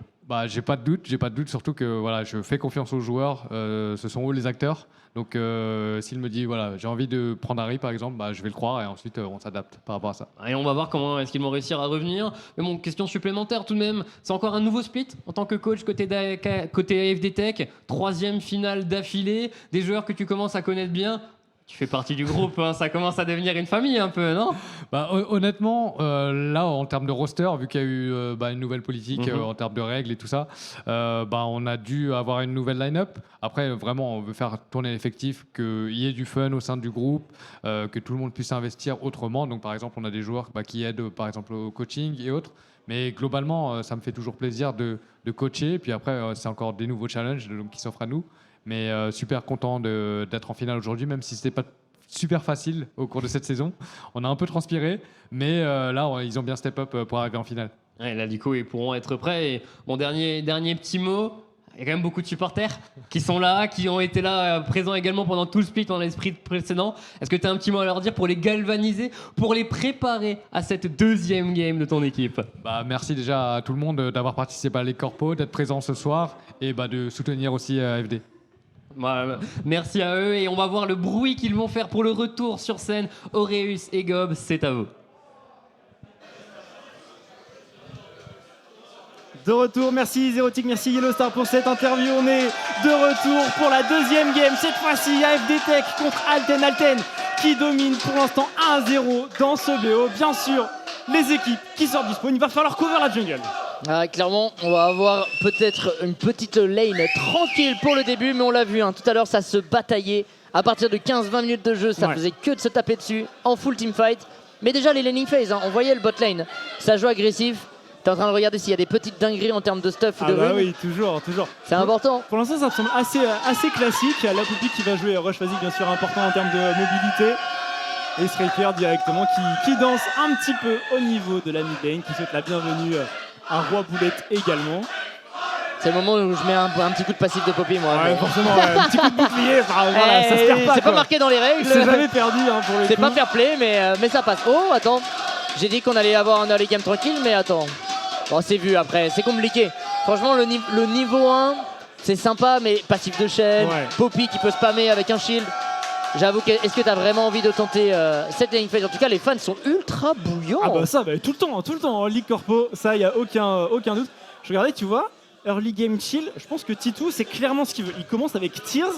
J'ai pas de doute, surtout que voilà, je fais confiance aux joueurs, ce sont eux les acteurs. Donc s'il me dit voilà, j'ai envie de prendre Harry par exemple, je vais le croire et ensuite on s'adapte par rapport à ça. Et on va voir comment est-ce qu'ils vont réussir à revenir. Mais bon, question supplémentaire tout de même, c'est encore un nouveau split en tant que coach côté AFD Tech, 3e finale d'affilée, des joueurs que tu commences à connaître bien. Tu fais partie du groupe, hein, ça commence à devenir une famille un peu, non? Bah, honnêtement, là, en termes de roster, vu qu'il y a eu une nouvelle politique en termes de règles et tout ça, on a dû avoir une nouvelle line-up. Après, vraiment, on veut faire tourner l'effectif, qu'il y ait du fun au sein du groupe, que tout le monde puisse investir autrement. Donc, par exemple, on a des joueurs qui aident, par exemple, au coaching et autres. Mais globalement, ça me fait toujours plaisir de coacher. Puis après, c'est encore des nouveaux challenges qui s'offrent à nous. Mais super content d'être en finale aujourd'hui, même si ce n'était pas super facile au cours de cette saison. On a un peu transpiré, mais là, ils ont bien step up pour arriver en finale. Ouais, là, du coup, ils pourront être prêts. Et mon dernier petit mot, il y a quand même beaucoup de supporters qui sont là, qui ont été là, présents également pendant tout le split dans l'esprit précédent. Est-ce que tu as un petit mot à leur dire pour les galvaniser, pour les préparer à cette deuxième game de ton équipe? Merci déjà à tout le monde d'avoir participé à les corpos, d'être présent ce soir et de soutenir aussi FD. Merci à eux et on va voir le bruit qu'ils vont faire pour le retour sur scène. Aureus et Gob, c'est à vous. De retour, merci Zerotic, merci Yellowstar pour cette interview. On est de retour pour la deuxième game. Cette fois-ci, AFD Tech contre Alten. Alten qui domine pour l'instant 1-0 dans ce BO. Bien sûr, les équipes qui sortent du spawn, il va falloir cover la jungle. Clairement, on va avoir peut-être une petite lane tranquille pour le début, mais on l'a vu, tout à l'heure, ça se bataillait. À partir de 15-20 minutes de jeu, ça faisait que de se taper dessus en full teamfight. Mais déjà, les laning phase, on voyait le bot lane, ça joue agressif. T'es en train de regarder s'il y a des petites dingueries en termes de stuff ou de runes. Oui, toujours. C'est important. Pour l'instant, ça me semble assez classique. La Poupie qui va jouer Rush Basic, bien sûr, important en termes de mobilité. Et Striker directement qui danse un petit peu au niveau de la mid lane, qui souhaite la bienvenue à Roi Boulette également. C'est le moment où je mets un petit coup de passif de Poppy, moi. Ouais, forcément, un petit coup de bouclier, voilà, ça se perd pas. C'est pas marqué dans les règles. C'est jamais perdu pour le coup. C'est pas fair play, mais ça passe. Oh, attends. J'ai dit qu'on allait avoir un early game tranquille, mais attends. Bon, c'est vu après, c'est compliqué. Franchement, le niveau 1, c'est sympa, mais passif de chaîne, Poppy qui peut spammer avec un shield. J'avoue, est-ce que tu as vraiment envie de tenter cette laning phase? En tout cas, les fans sont ultra bouillants. Ah bah ça, tout le temps en League Corpo, ça, il n'y a aucun doute. Je regardais, tu vois, early game chill, je pense que Titou, c'est clairement ce qu'il veut. Il commence avec Tears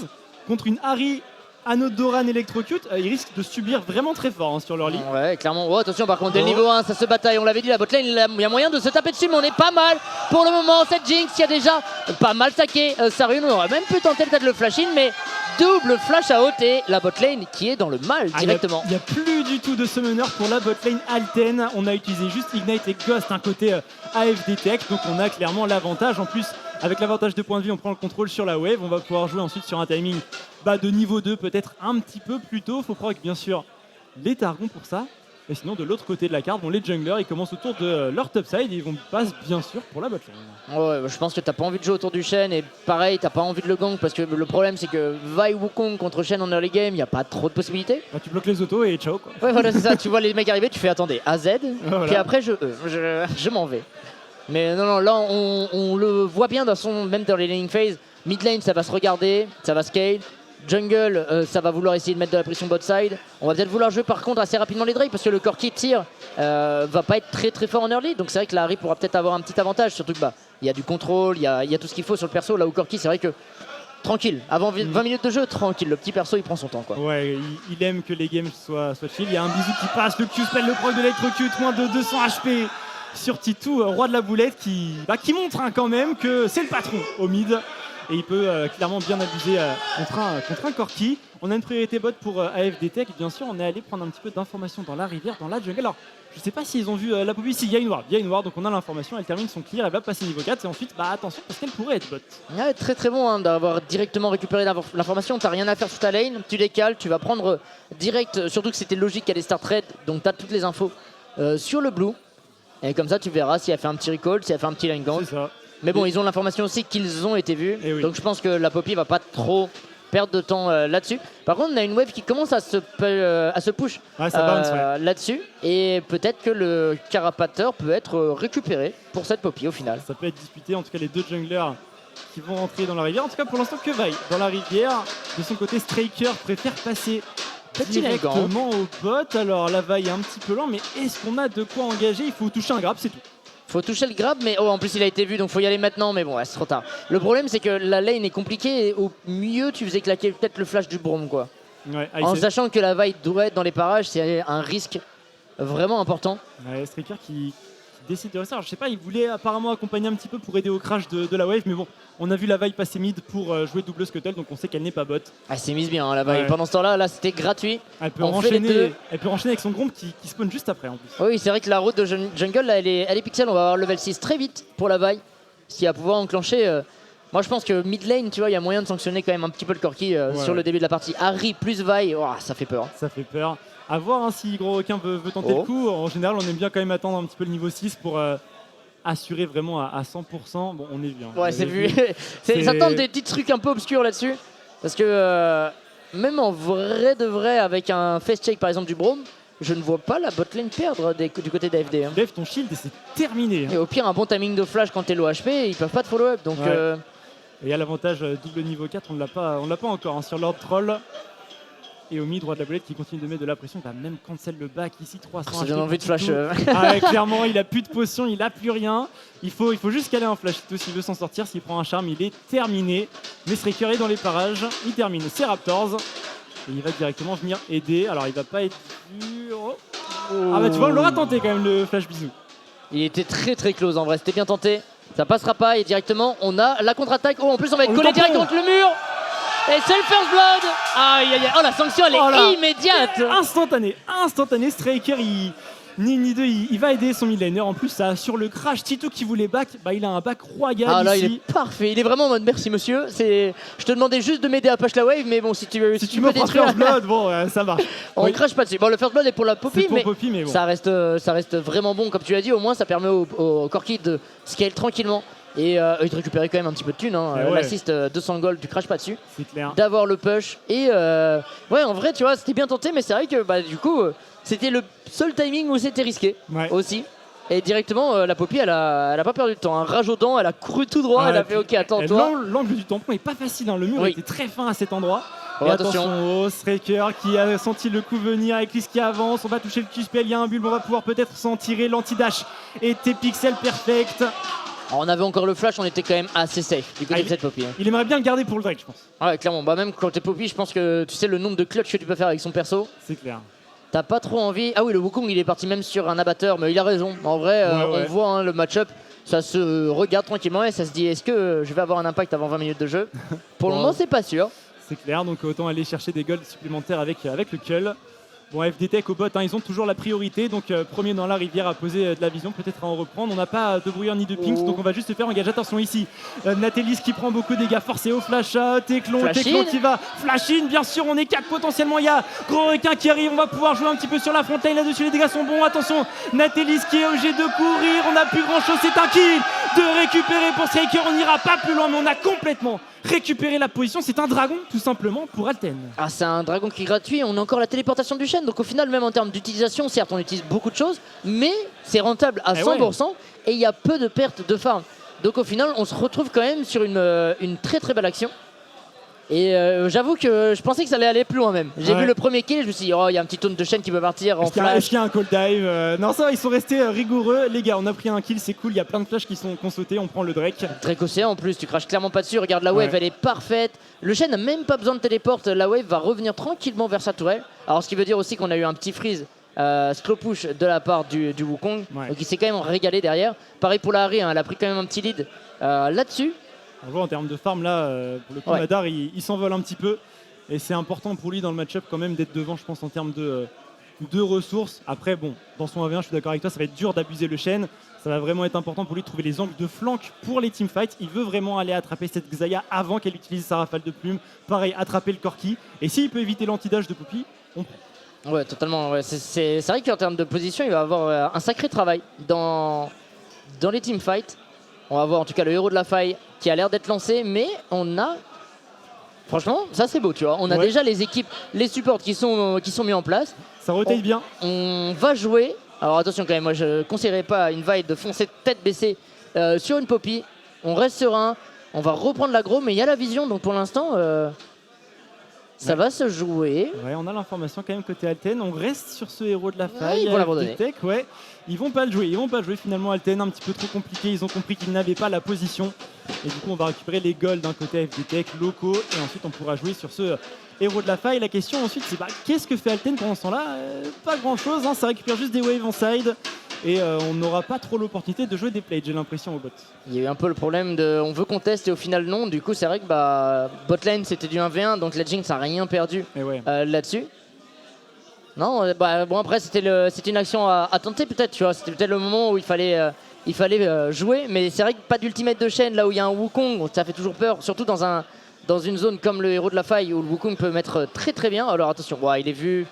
contre une Ahri Anodoran Electrocute, il risque de subir vraiment très fort sur leur ligne. Ouais, clairement. Oh, attention, par contre, dès le niveau 1, ça se bataille. On l'avait dit, la botlane, il y a moyen de se taper dessus, mais on est pas mal pour le moment. Cette Jinx, il y a déjà pas mal saqué Sarune. On aurait même pu tenter peut-être le flash-in, mais double flash out et la botlane qui est dans le mal directement. Il n'y a plus du tout de summoner pour la botlane Alten. On a utilisé juste Ignite et Ghost côté AFD Tech, donc on a clairement l'avantage. En plus, avec l'avantage de points de vie, on prend le contrôle sur la wave. On va pouvoir jouer ensuite sur un timing de niveau 2, peut-être un petit peu plus tôt. Faut proc bien sûr les Targons pour ça. Et sinon, de l'autre côté de la carte, les junglers, ils commencent autour de leur topside et ils vont passer bien sûr pour la botlane. Ouais, je pense que t'as pas envie de jouer autour du Shen et pareil, t'as pas envie de le gank parce que le problème c'est que Vi Wukong contre Shen en early game, il n'y a pas trop de possibilités. Tu bloques les autos et ciao quoi. Ouais, voilà, c'est ça. Tu vois les mecs arriver, tu fais attendez, AZ, puis après je m'en vais. Mais non, là on le voit bien dans son même dans les laning phase. Mid lane, ça va se regarder, ça va scale. Jungle, ça va vouloir essayer de mettre de la pression bot side. On va peut-être vouloir jouer par contre assez rapidement les Drake parce que le Corki tire va pas être très fort en early. Donc c'est vrai que la Harry pourra peut-être avoir un petit avantage. Surtout que il y a du contrôle, il y a tout ce qu'il faut sur le perso. Là où Corki, c'est vrai que tranquille, avant 20 minutes de jeu, tranquille. Le petit perso il prend son temps quoi. Ouais, il aime que les games soient chill. Il y a un bisou qui passe, le Q-spell, le proc de l'électrocute, moins de 200 HP sur Titou, roi de la boulette qui montre quand même que c'est le patron au mid. Et il peut clairement bien abuser contre un Corki. On a une priorité bot pour AFD Tech. Bien sûr, on est allé prendre un petit peu d'informations dans la rivière, dans la jungle. Alors, je sais pas s'ils ont vu la Poppy. Si, il y a une ward. Donc on a l'information. Elle termine son clear. Elle va passer niveau 4. Et ensuite, attention, parce qu'elle pourrait être bot. Ouais, très bon d'avoir directement récupéré l'information. T'as rien à faire sur ta lane. Tu décales. Tu vas prendre direct. Surtout que c'était logique qu'elle ait start red. Donc t'as toutes les infos sur le blue. Et comme ça, tu verras si elle fait un petit recall, si elle fait un petit lane gank. C'est ça. Mais bon, ils ont l'information aussi qu'ils ont été vus. Oui. Donc je pense que la Poppy va pas trop perdre de temps là-dessus. Par contre, on a une wave qui commence à se push là-dessus. Et peut-être que le Carapateur peut être récupéré pour cette Poppy au final. Ça peut être disputé. En tout cas, les deux junglers qui vont rentrer dans la rivière. En tout cas, pour l'instant, que vaille dans la rivière. De son côté, Striker préfère passer directement au bot. Alors la vaille est un petit peu lent, mais est-ce qu'on a de quoi engager? Il faut toucher un grab, c'est tout. Faut toucher le grab, mais en plus il a été vu, donc faut y aller maintenant, mais bon, c'est trop tard. Le problème c'est que la lane est compliquée et au mieux tu faisais claquer peut-être le flash du Braum quoi. Ouais, En sachant que la vaille doit être dans les parages, c'est un risque vraiment important. Ouais, Striker qui décide de rester. Alors, je sais pas, il voulait apparemment accompagner un petit peu pour aider au crash de la wave, mais bon, on a vu la vaille passer mid pour jouer double scuttle, donc on sait qu'elle n'est pas bot. Elle s'est mise bien, hein, la vaille. Ouais. Pendant ce temps-là, là, c'était gratuit. Elle peut, On fait les deux. elle peut enchaîner avec son Gromp qui spawn juste après en plus. Oui, c'est vrai que la route de jungle, là, elle est pixel. On va avoir level 6 très vite pour la vaille. Ce qui va pouvoir enclencher. Moi, je pense que mid lane, tu vois, il y a moyen de sanctionner quand même un petit peu le Corki sur le début de la partie. Harry plus vaille, oh, ça fait peur. Ça fait peur. À voir hein, si Gros Requin veut tenter le coup. En général, on aime bien quand même attendre un petit peu le niveau 6 pour assurer vraiment à 100%. Bon, on est vu. Hein. Ouais, c'est vu. Ça tente des petits trucs un peu obscurs là-dessus. Parce que même en vrai de vrai, avec un face check par exemple du Braum, je ne vois pas la botlane perdre du côté d'AFD. Hein. Dave, ton shield, et c'est terminé. Et au pire, un bon timing de flash quand t'es low HP, ils peuvent pas te follow up. Donc, Ouais. Et il y a l'avantage double niveau 4, on ne l'a pas encore hein, sur Lord Troll. Et au mid, droit de la bolette qui continue de mettre de la pression, il va même cancel le back ici, 300. ça donne envie de flash. Ah ouais, clairement, il a plus de potion, il a plus rien. Il faut juste caler un flash s'il veut s'en sortir. S'il prend un charme, il est terminé. Mais Striker est dans les parages, il termine ses Raptors. Et il va directement venir aider. Alors il va pas être dur. Ah bah tu vois, on l'aura tenté quand même le flash bisou. Il était très très close en vrai, c'était bien tenté. Ça passera pas et directement on a la contre-attaque. Oh en plus on va être collé direct contre le mur. Et c'est le first blood. Aïe aïe aïe. Oh la sanction elle est immédiate. Instantané. Striker ni deux, il va aider son midlaner. En plus ça assure le crash. Tito qui voulait back, bah il a un back royal ah là ici. il est parfait, il est vraiment en mode merci monsieur. Je te demandais juste de m'aider à push la wave mais bon si tu me peux prends détruire first blood, bon ça marche. on crache pas dessus. Bon le first blood est pour la Poppy mais, bon. ça reste vraiment bon comme tu l'as dit. Au moins ça permet au Corki de scale tranquillement. Et de récupérer quand même un petit peu de thunes. Hein. Ouais. L'assist 200 gold, tu craches pas dessus. C'est clair. D'avoir le push. Et ouais, en vrai, tu vois, c'était bien tenté, mais c'est vrai que bah, du coup, c'était le seul timing où c'était risqué aussi. Et directement, la Poppy, elle a pas perdu de temps. Un rage aux dents, elle a couru tout droit, elle a fait ok, attends-toi. L'angle du tampon est pas facile, hein. Le mur était très fin à cet endroit. Oh, et attention, Striker qui a senti le coup venir avec Lys qui avance. On va toucher le QSPL, il y a un bulbe, on va pouvoir peut-être s'en tirer. L'anti-dash était pixel perfect. Alors, on avait encore le flash, on était quand même assez safe du côté de cette Poppy. Hein. Il aimerait bien le garder pour le Drake, je pense. Ouais, clairement. Bah, même quand t'es Poppy, je pense que tu sais le nombre de clutch que tu peux faire avec son perso. C'est clair. T'as pas trop envie. Ah oui, le Wukong il est parti même sur un abatteur, mais il a raison. En vrai, on voit hein, le match-up, ça se regarde tranquillement et ça se dit est-ce que je vais avoir un impact avant 20 minutes de jeu. Pour le moment, c'est pas sûr. C'est clair, donc autant aller chercher des golds supplémentaires avec le Cull. Bon, FDTech au bot, hein, ils ont toujours la priorité, donc premier dans la rivière à poser de la vision, peut-être à en reprendre. On n'a pas de brouillard ni de pings, donc on va juste se faire engage. Attention ici, Nathalie qui prend beaucoup de dégâts, forcé au flash, Teclon qui va flash in, bien sûr, on est 4 potentiellement. Il y a Gros Requin qui arrive, on va pouvoir jouer un petit peu sur la frontline là-dessus, les dégâts sont bons. Attention, Nathalie qui est obligé de courir, on n'a plus grand chose, c'est un kill de récupérer pour Striker. On n'ira pas plus loin, mais on a complètement récupérer la position, c'est un dragon tout simplement pour Alten. Ah, c'est un dragon qui est gratuit, on a encore la téléportation du chêne, donc au final même en termes d'utilisation, certes on utilise beaucoup de choses, mais c'est rentable à 100% et il y a peu de pertes de farm. Donc au final on se retrouve quand même sur une très très belle action. Et j'avoue que je pensais que ça allait aller plus loin même. J'ai vu le premier kill et je me suis dit oh il y a un petit taunt de chaîne qui peut partir en flash. Est-ce qu'il y a un call dive Non ça va, ils sont restés rigoureux. Les gars on a pris un kill, c'est cool, il y a plein de flashs qui sont sautés, on prend le Drake. Drake océan en plus, tu craches clairement pas dessus, regarde la wave elle est parfaite. Le chaîne n'a même pas besoin de téléporte, la wave va revenir tranquillement vers sa tourelle. Alors ce qui veut dire aussi qu'on a eu un petit freeze slow push de la part du Wukong. Donc il s'est quand même régalé derrière. Pareil pour la Harry, hein, elle a pris quand même un petit lead là-dessus. On voit en termes de farm là, pour le coup Madar il s'envole un petit peu et c'est important pour lui dans le match-up quand même d'être devant je pense en termes de ressources. Après bon, dans son 1v1 je suis d'accord avec toi, ça va être dur d'abuser le Shen. Ça va vraiment être important pour lui de trouver les angles de flanc pour les teamfights. Il veut vraiment aller attraper cette Xayah avant qu'elle utilise sa rafale de plumes. Pareil, attraper le Corki. Et s'il peut éviter l'anti-dash de Poppy, on prend. Ouais, totalement. Ouais. C'est vrai qu'en termes de position, il va avoir un sacré travail dans les teamfights. On va voir en tout cas le héros de la faille qui a l'air d'être lancé, mais on a... Franchement, ça c'est beau, tu vois. On a déjà les équipes, les supports qui sont mis en place. Ça rotate bien. On va jouer... Alors attention quand même, moi je ne conseillerais pas à une vaille de foncer tête baissée sur une Poppy. On reste serein, on va reprendre l'aggro, mais il y a la vision, donc pour l'instant, ça va se jouer. Ouais, on a l'information quand même côté Alten. On reste sur ce héros de la faille. Ils vont l'abandonner. Ils vont pas le jouer. Finalement Alten, un petit peu trop compliqué. Ils ont compris qu'ils n'avaient pas la position. Et du coup, on va récupérer les golds d'un côté FDTech locaux et ensuite on pourra jouer sur ce héros de la faille. La question ensuite, c'est qu'est-ce que fait Alten pendant ce temps-là? Pas grand-chose, hein, ça récupère juste des waves en side. Et on n'aura pas trop l'opportunité de jouer des plates, j'ai l'impression, au bot. Il y a eu un peu le problème de on veut qu'on teste et au final non. Du coup, c'est vrai que botlane c'était du 1v1, donc la Jinx n'a rien perdu là-dessus. Non, bon après c'était une action à tenter peut-être, tu vois. C'était peut-être le moment où il fallait jouer, mais c'est vrai que pas d'ultimate de chaîne là où il y a un Wukong, ça fait toujours peur, surtout dans une zone comme le héros de la faille où le Wukong peut mettre très très bien. Alors attention, il est vu.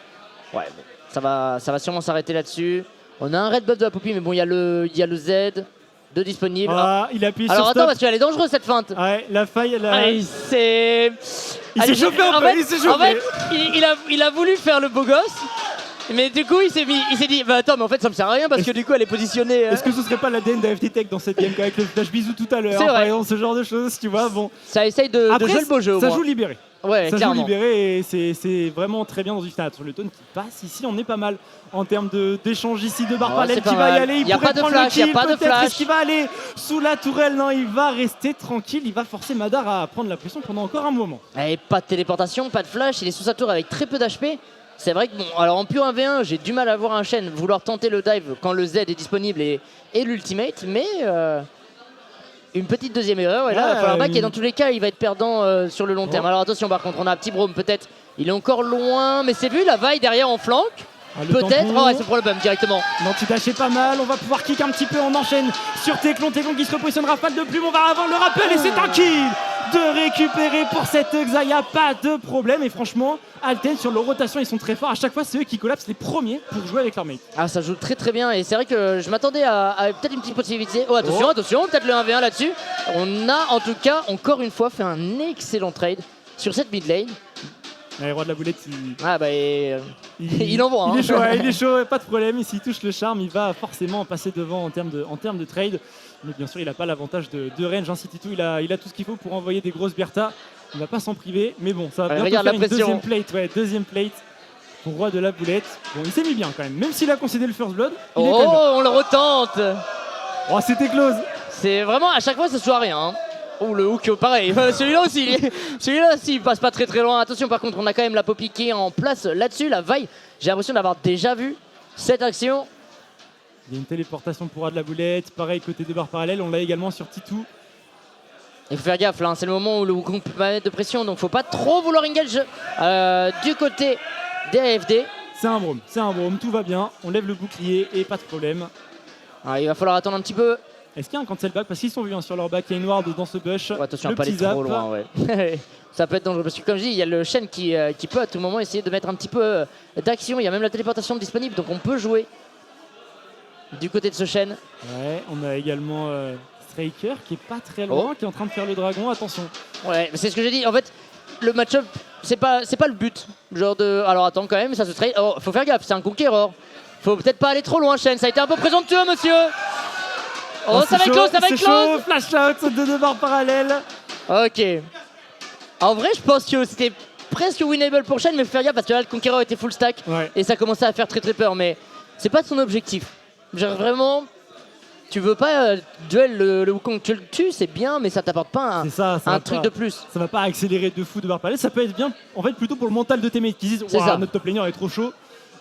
Ouais, bon, ça va sûrement s'arrêter là-dessus. On a un red buff de la Poppy, mais bon, il y a le Z de disponible. Ah, il appuie sur alors stop. attends, parce qu'elle est dangereuse cette feinte. Ouais, la faille, elle a... Ah, il s'est chauffé un peu, il s'est chauffé. En fait, il a voulu faire le beau gosse. Mais du coup, il s'est dit, attends, mais en fait, ça me sert à rien parce que du coup, elle est positionnée. Est-ce que ce serait pas l'ADN de FDTech dans cette game avec le flash bisou tout à l'heure? C'est vrai. Par exemple, ce genre de choses, tu vois, bon. Ça essaye de jouer le beau jeu. Ça joue libéré. Ouais, ça clairement. joue libéré et c'est vraiment très bien dans une finale. Sur le tone qui passe ici, on est pas mal en termes d'échange ici de barre parallèle qui va y aller. Il y a pas de flash, il y a pas de flash. Est-ce qu'il va aller sous la tourelle? Non, il va rester tranquille. Il va forcer Madar à prendre la pression pendant encore un moment. Et pas de téléportation, pas de flash. Il est sous sa tour avec très peu d'HP. C'est vrai que bon, alors en pur 1v1, j'ai du mal à voir un Shen vouloir tenter le dive quand le Z est disponible et l'ultimate, mais une petite deuxième erreur. Et là, il va falloir back et dans tous les cas, il va être perdant sur le long terme. Alors attention, par contre, on a un petit Braum peut-être. Il est encore loin, mais c'est vu, la vaille derrière en flanc. Peut-être. Oh, ouais, c'est pour le bump directement. L'anti-dash est pas mal. On va pouvoir kick un petit peu. On enchaîne sur Teklon. Teklon qui se repositionne. Rafale de plume. On va avant le rappel et c'est un kill de récupérer pour cette Xayah. Pas de problème. Et franchement, Alten sur leur rotation, ils sont très forts. À chaque fois, c'est eux qui collapsent les premiers pour jouer avec leur mate. Ah, ça joue très très bien. Et c'est vrai que je m'attendais à peut-être une petite possibilité. Oh, attention, attention. Peut-être le 1v1 là-dessus. On a en tout cas, encore une fois, fait un excellent trade sur cette mid lane. Le roi de la boulette, il envoie. Il est chaud, pas de problème. S'il touche le charme, il va forcément passer devant en termes de trade. Mais bien sûr, il n'a pas l'avantage de range. Hein, City2, il a tout ce qu'il faut pour envoyer des grosses Bertha. Il ne va pas s'en priver. Mais bon, ça va bientôt faire une deuxième plate. Ouais, deuxième plate pour roi de la boulette. Bon, il s'est mis bien quand même. Même s'il a concédé le first blood, il est quand même bien. On le retente. Oh, c'était close. C'est vraiment, à chaque fois, ça se joue à rien. Hein. Oh, le hook, pareil. Celui-là aussi, il passe pas très très loin. Attention, par contre, on a quand même la Poppy qui est en place là-dessus. La vaille, j'ai l'impression d'avoir déjà vu cette action. Il y a une téléportation pour de la boulette. Pareil, côté de barre parallèle, on l'a également sur Titou. Il faut faire gaffe, là. C'est le moment où le Wukong peut mettre de pression. Donc, faut pas trop vouloir engage du côté des AFD. C'est un Braum, tout va bien. On lève le bouclier et pas de problème. Il va falloir attendre un petit peu. Est-ce qu'il y a un cancel back? Parce qu'ils sont vus sur leur back, il y a une ward dans ce bush. Attention à pas aller trop loin, ouais. Ça peut être dangereux parce que comme je dis, il y a le Shen qui peut à tout moment essayer de mettre un petit peu d'action. Il y a même la téléportation disponible, donc on peut jouer du côté de ce Shen. Ouais, on a également Striker qui est pas très loin, qui est en train de faire le dragon, attention. Ouais, c'est ce que j'ai dit. En fait, le match-up, c'est pas le but. Genre de. Alors attends quand même, ça se trade. Oh, faut faire gaffe, c'est un conquérant. Faut peut-être pas aller trop loin, Shen. Ça a été un peu présomptueux, monsieur. Oh, ça va être close, ça va être close. Flash out de deux barres parallèles. Ok. En vrai, je pense que c'était presque winnable pour Shen, mais faut faire gaffe parce que là, le Conqueror était full stack et ça commençait à faire très très peur. Mais c'est pas son objectif. Genre vraiment, tu veux pas duel le Wukong, tu le tues, c'est bien, mais ça t'apporte pas un truc de plus. Ça va pas accélérer de fou de barres parallèles. Ça peut être bien, en fait, plutôt pour le mental de tes mates qui disent waouh, notre top laner est trop chaud.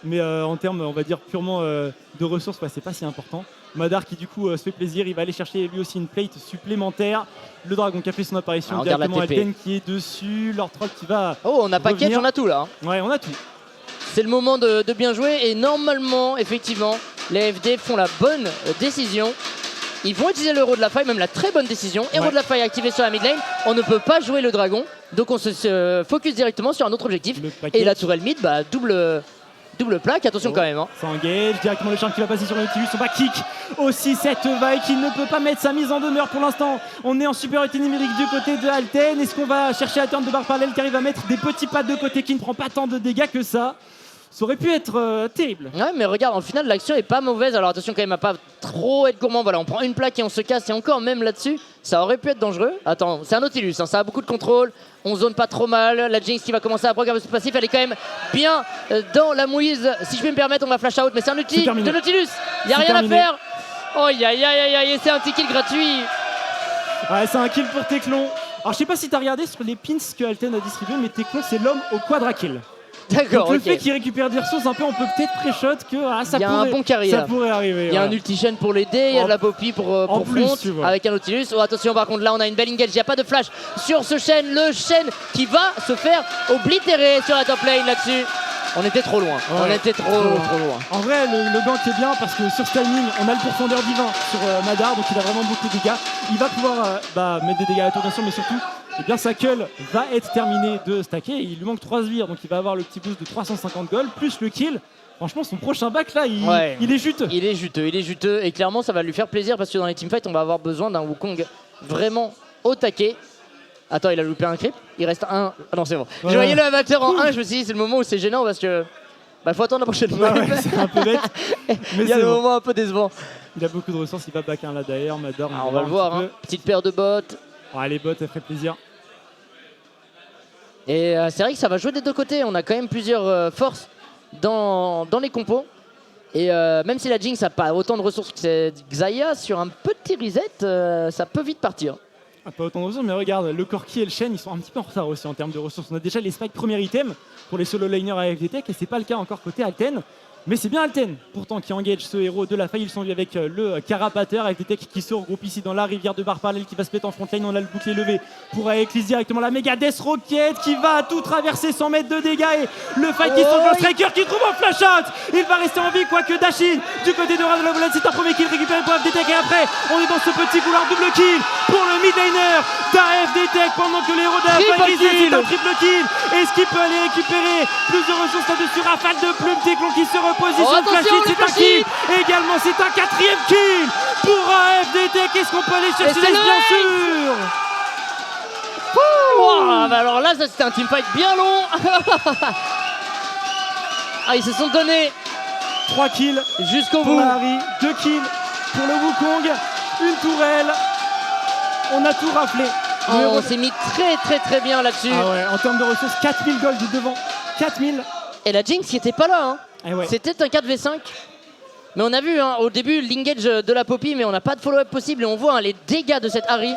Mais en termes, on va dire, purement de ressources, c'est pas si important. Madar qui du coup se fait plaisir, il va aller chercher lui aussi une plate supplémentaire. Le dragon qui a fait son apparition, directement Alten qui est dessus, leur troll qui va. Oh, on a package, on a tout là. Ouais, on a tout. C'est le moment de bien jouer et normalement, effectivement, les FD font la bonne décision. Ils vont utiliser l'euro de la faille, même la très bonne décision. Héros de la faille activé sur la mid lane. On ne peut pas jouer le dragon, donc on se focus directement sur un autre objectif. Et la tourelle mid, double plaque, attention quand même. Hein. Ça engage, directement le charme qui va passer sur le Nautilus, on va kick aussi cette vaille qui ne peut pas mettre sa mise en demeure pour l'instant. On est en supériorité numérique du côté de Alten. Est-ce qu'on va chercher à turn de barre parallèle qui arrive à mettre des petits pas de côté qui ne prend pas tant de dégâts que ça? Ça aurait pu être terrible. Ouais, mais regarde, en final, l'action est pas mauvaise. Alors attention quand même à pas trop être gourmand. Voilà, on prend une plaque et on se casse. Et encore, même là-dessus, ça aurait pu être dangereux. Attends, c'est un Nautilus, hein, ça a beaucoup de contrôle. On zone pas trop mal. La Jinx qui va commencer à programmer ce passif, elle est quand même bien dans la mouise. Si je peux me permettre, on va flash out. Mais c'est un outil de Nautilus. Il n'y a rien à faire. Oh, aïe, aïe, aïe, aïe, c'est un petit kill gratuit. Ouais, c'est un kill pour Teclon. Alors je sais pas si t'as regardé sur les pins que Alten a distribué, mais Teclon c'est l'homme au quadra kill. D'accord, Donc le ok. fait qu'il récupère des ressources un peu, on peut peut-être pré-shot que ça, Il y a pourrait, un bon carry, ça là. pourrait arriver. Il y a un voilà. ulti-chain pour l'aider, il y a de la Poppy pour plus, front tu vois. avec un Nautilus. Oh, attention par contre là on a une belle engage, il n'y a pas de flash sur ce Shen, le Shen qui va se faire oblitérer sur la top lane là-dessus. On était trop loin, Ouais, on était trop loin. En vrai, le gank est bien parce que sur ce timing, on a le pourfendeur divin sur Madar, donc il a vraiment beaucoup de dégâts. Il va pouvoir mettre des dégâts à la tour bien sûr, mais surtout, eh bien, sa cull va être terminée de stacker. Il lui manque 3 sbires, donc il va avoir le petit boost de 350 gold, plus le kill. Franchement, son prochain back là, il est juteux. Il est juteux et clairement ça va lui faire plaisir parce que dans les teamfights on va avoir besoin d'un Wukong vraiment au taquet. Attends, il a loupé un creep, il reste un. Ah non, c'est bon. Ouais. Je voyais le amateur en 1, je me suis dit c'est le moment où c'est gênant parce que. Bah, faut attendre la prochaine fois. Ouais, c'est un peu bête. Mais Il y a c'est le bon. moment un peu décevant. Il a beaucoup de ressources, il va back un là d'ailleurs. Madar, Ah, on va le voir, un hein. petit peu. Petite paire de bottes. Ah, les bots, ça ferait plaisir. Et c'est vrai que ça va jouer des deux côtés. On a quand même plusieurs forces dans les compos. Et même si la Jinx n'a pas autant de ressources que Xayah, sur un petit reset, ça peut vite partir. Ah, pas autant de ressources, mais regarde, le Corki et le Shen, ils sont un petit peu en retard aussi en termes de ressources. On a déjà les spikes premier item pour les solo laners à FDTech et c'est pas le cas encore côté Alten. Mais c'est bien Alten, pourtant, qui engage ce héros de la faille. Ils sont vus avec le Carapateur, FDTech qui se regroupe ici dans la rivière de barre parallèle qui va se mettre en frontline. On a le bouclier levé pour Eclipse directement la méga Death Rocket qui va tout traverser 100 mètres de dégâts. Et le fight qui s'engage, Striker qui trouve un flash out. Il va rester en vie, quoique Dashin du côté de Radlovolan, c'est un premier kill récupéré pour FDTech. Et après, on est dans ce petit couloir double kill pour le mid laner d'AFDTech pendant que les héros de la faille c'est un triple kill. Est-ce qu'il peut aller récupérer plus de ressources là-dessus? Rafale de plumes, Teclon qui se repositionne. Oh, attention, c'est un kill. Également, c'est un 4e kill pour AFDTech. Est-ce qu'on peut aller chercher c'est les le bien sûr? Wow, bah alors là, ça c'était un teamfight bien long. Ah, ils se sont donnés 3 kills jusqu'au pour bout. la Harry, 2 kills pour le Wukong, une tourelle. On a tout raflé. Oh, Le héros- on s'est mis très bien là-dessus. Ah ouais, en termes de ressources, 4000 gold du devant. 4000. Et la Jinx qui était pas là, hein. Eh ouais. C'était un 4v5. Mais on a vu hein, au début l'engage de la Poppy, mais on n'a pas de follow-up possible. Et on voit hein, les dégâts de cette Harry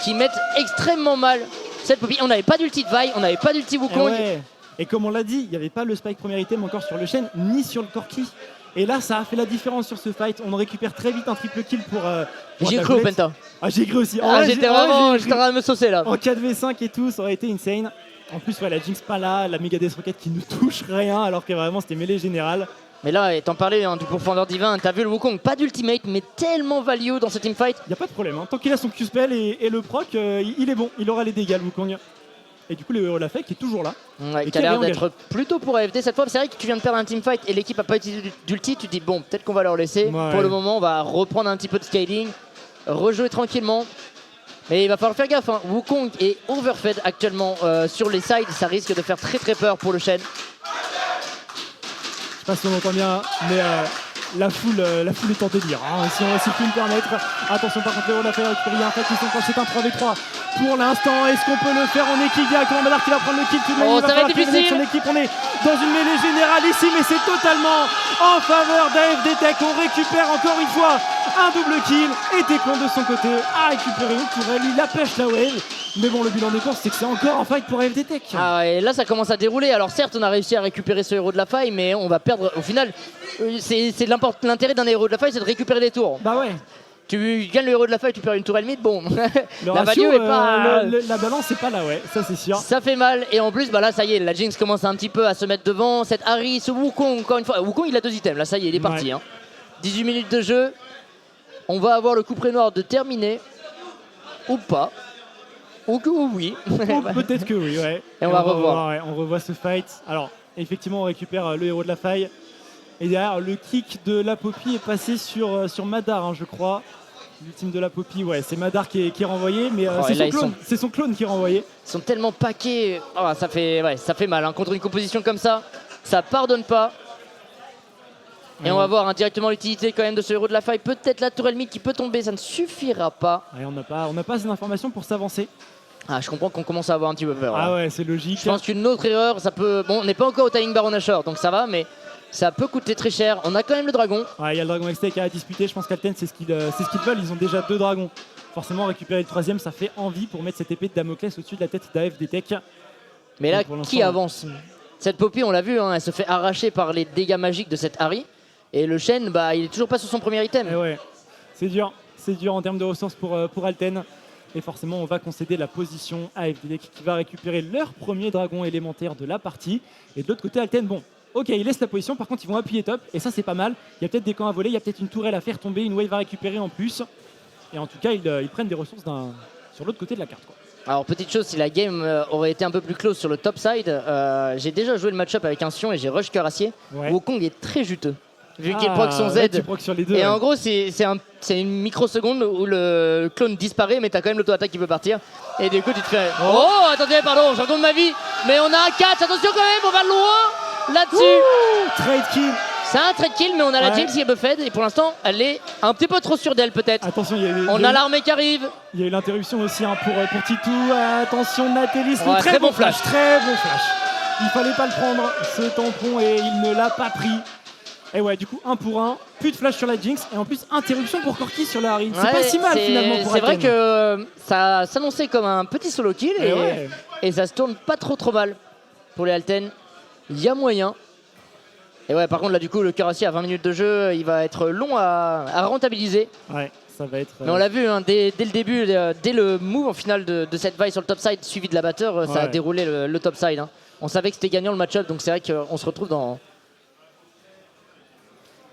qui mettent extrêmement mal cette Poppy. On n'avait pas d'ulti de Vi, on n'avait pas d'ulti Eh Wukong. ouais. Et comme on l'a dit, il n'y avait pas le spike premier item encore sur le Shen, ni sur le Corki. Et là, ça a fait la différence sur ce fight. On récupère très vite un triple kill pour J'ai la cru au boulette. Penta. Ah, j'ai cru aussi. En Ah, vrai, j'étais en vrai, vraiment, j'ai j'étais cru. en train de me saucer là. En 4v5 et tout, ça aurait été insane. En plus, ouais, la Jinx pas là, la Mega Death Rocket qui ne touche rien, alors que vraiment c'était mêlée générale. Mais là, t'en parlais hein, du pourfendeur divin, t'as vu le Wukong, pas d'ultimate, mais tellement value dans ce teamfight. Il n'y a pas de problème. Hein. Tant qu'il a son Q-spell et le proc, il est bon. Il aura les dégâts, le Wukong. Et du coup, le héros de la fake qui est toujours là. Ouais, Et qui a qui est l'air bien d'être plutôt pour AFD cette fois. C'est vrai que tu viens de perdre un teamfight et l'équipe a pas utilisé d'ulti. Tu te dis, bon, peut-être qu'on va leur laisser. Ouais. Pour le moment, on va reprendre un petit peu de scaling, rejouer tranquillement. Mais il va falloir faire gaffe. Hein. Wukong est overfed actuellement sur les sides. Ça risque de faire très peur pour le Shen. Je sais pas si on entend bien, mais la foule est en délire. Hein. Si on peut me permettre. Attention, par contre, le héros de la fake récupère un fight qui sont c'est un 3v3. Pour l'instant, est-ce qu'on peut le faire? On est kill directement. Madar qui va prendre le kill tout de même. Oh, Il va ça va falloir être qu'il revienne difficile. son équipe. On est dans une mêlée générale ici, mais c'est totalement en faveur d'AFDTech. On récupère encore une fois un double kill. Et Teclon de son côté a récupéré une tourelle. Il la pêche la wave. Mais bon, le bilan des courses, c'est que c'est encore un fight pour AFDTech. Ah, et là, ça commence à dérouler. Alors certes, on a réussi à récupérer ce héros de la faille, mais on va perdre. Au final, c'est l'intérêt d'un héros de la faille, c'est de récupérer des tours. Bah ouais. Tu gagnes le héros de la faille, tu perds une tourelle mid, bon. Le La ratio, value est pas. la balance, c'est pas là, ouais. Ça, c'est sûr. Ça fait mal et en plus bah là ça y est la Jinx commence un petit peu à se mettre devant cette Harry, ce Wukong encore une fois. Wukong il a 2 items là ça y est il est parti Ouais. hein. 18 minutes de jeu. On va avoir le coup près noir de terminer ou pas ou que oui. Ou peut-être que oui, ouais. Et on va revoir. Ouais, on revoit ce fight. Alors, effectivement, on récupère le héros de la faille. Et derrière, le kick de la Poppy est passé sur Madar, hein, je crois. L'ultime de la Poppy, ouais, c'est Madar qui est renvoyé, mais Oh, c'est et là, son ils clone. C'est son clone qui est renvoyé. Ils sont tellement paqués. Oh, ça fait mal hein. Contre une composition comme ça pardonne pas. Et on va voir hein, directement l'utilité quand même de ce héros de la faille. Peut-être la tourelle mid qui peut tomber, ça ne suffira pas. Ouais, on n'a pas assez d'informations pour s'avancer. Ah, je comprends qu'on commence à avoir un petit peu peur. Ah là. ouais, c'est logique. Je pense qu'une autre erreur, ça peut. Bon, on n'est pas encore au timing Baron Nashor, donc ça va, mais ça peut coûter très cher. On a quand même le dragon. Ouais, il y a le dragon XT qui a disputé. Je pense qu'Alten, c'est ce qu'ils veulent. Ils ont déjà 2 dragons forcément récupérer le troisième, ça fait envie pour mettre cette épée de Damoclès au-dessus de la tête d'AFD Tech. Mais là, Pour l'instant, qui avance? Cette Poppy, on l'a vu, hein, elle se fait arracher par les dégâts magiques de cette Harry. Et le Shen, bah, il est toujours pas sur son premier item. Et ouais, c'est dur en termes de ressources pour Alten. Et forcément, on va concéder la position à AFD Tech qui va récupérer leur premier dragon élémentaire de la partie. Et de l'autre côté, Alten, bon, ok, ils laissent la position, par contre, ils vont appuyer top. Et ça, c'est pas mal. Il y a peut-être des camps à voler, il y a peut-être une tourelle à faire tomber, une wave à récupérer en plus. Et en tout cas, ils prennent des ressources sur l'autre côté de la carte, quoi. Alors, petite chose, si la game aurait été un peu plus close sur le top side, j'ai déjà joué le match-up avec un Sion et j'ai rush cuirassier. Ouais. Wukong est très juteux. Vu qu'il proc son Z. Ouais, tu proc sur les deux. Et ouais. en gros, c'est une microseconde où le clone disparaît, mais t'as quand même l'auto-attaque qui peut partir. Et du coup, tu te fais. Oh, attendez, pardon, je retourne ma vie. Mais on a un catch, attention quand même, on va loin là-dessus. Trade kill. C'est un trade kill, mais on a la Ouais. Jinx qui est buffed. Et pour l'instant, elle est un petit peu trop sûre d'elle, peut-être. Attention, On a l'armée qui arrive. Il y a eu l'interruption aussi hein, pour Titou. Attention, Natelis. Ouais, très bon flash. Très bon flash. Il fallait pas le prendre, ce tampon, et il ne l'a pas pris. Et ouais, du coup, 1 pour 1. Plus de flash sur la Jinx. Et en plus, interruption pour Corki sur la Harry. C'est Ouais, pas si mal finalement pour C'est vrai Alten. que ça s'annonçait comme un petit solo kill Et ouais. et ça se tourne pas trop mal pour les Alten. Il y a moyen. Et ouais, par contre, là, du coup, le cuirassier à 20 minutes de jeu, il va être long à rentabiliser. Ouais, ça va être. Mais on l'a vu hein, dès le début, dès le move en finale de cette vaille sur le top side suivi de l'abatteur, ça a Ouais. déroulé le top side. Hein. On savait que c'était gagnant le match-up, donc c'est vrai qu'on se retrouve dans.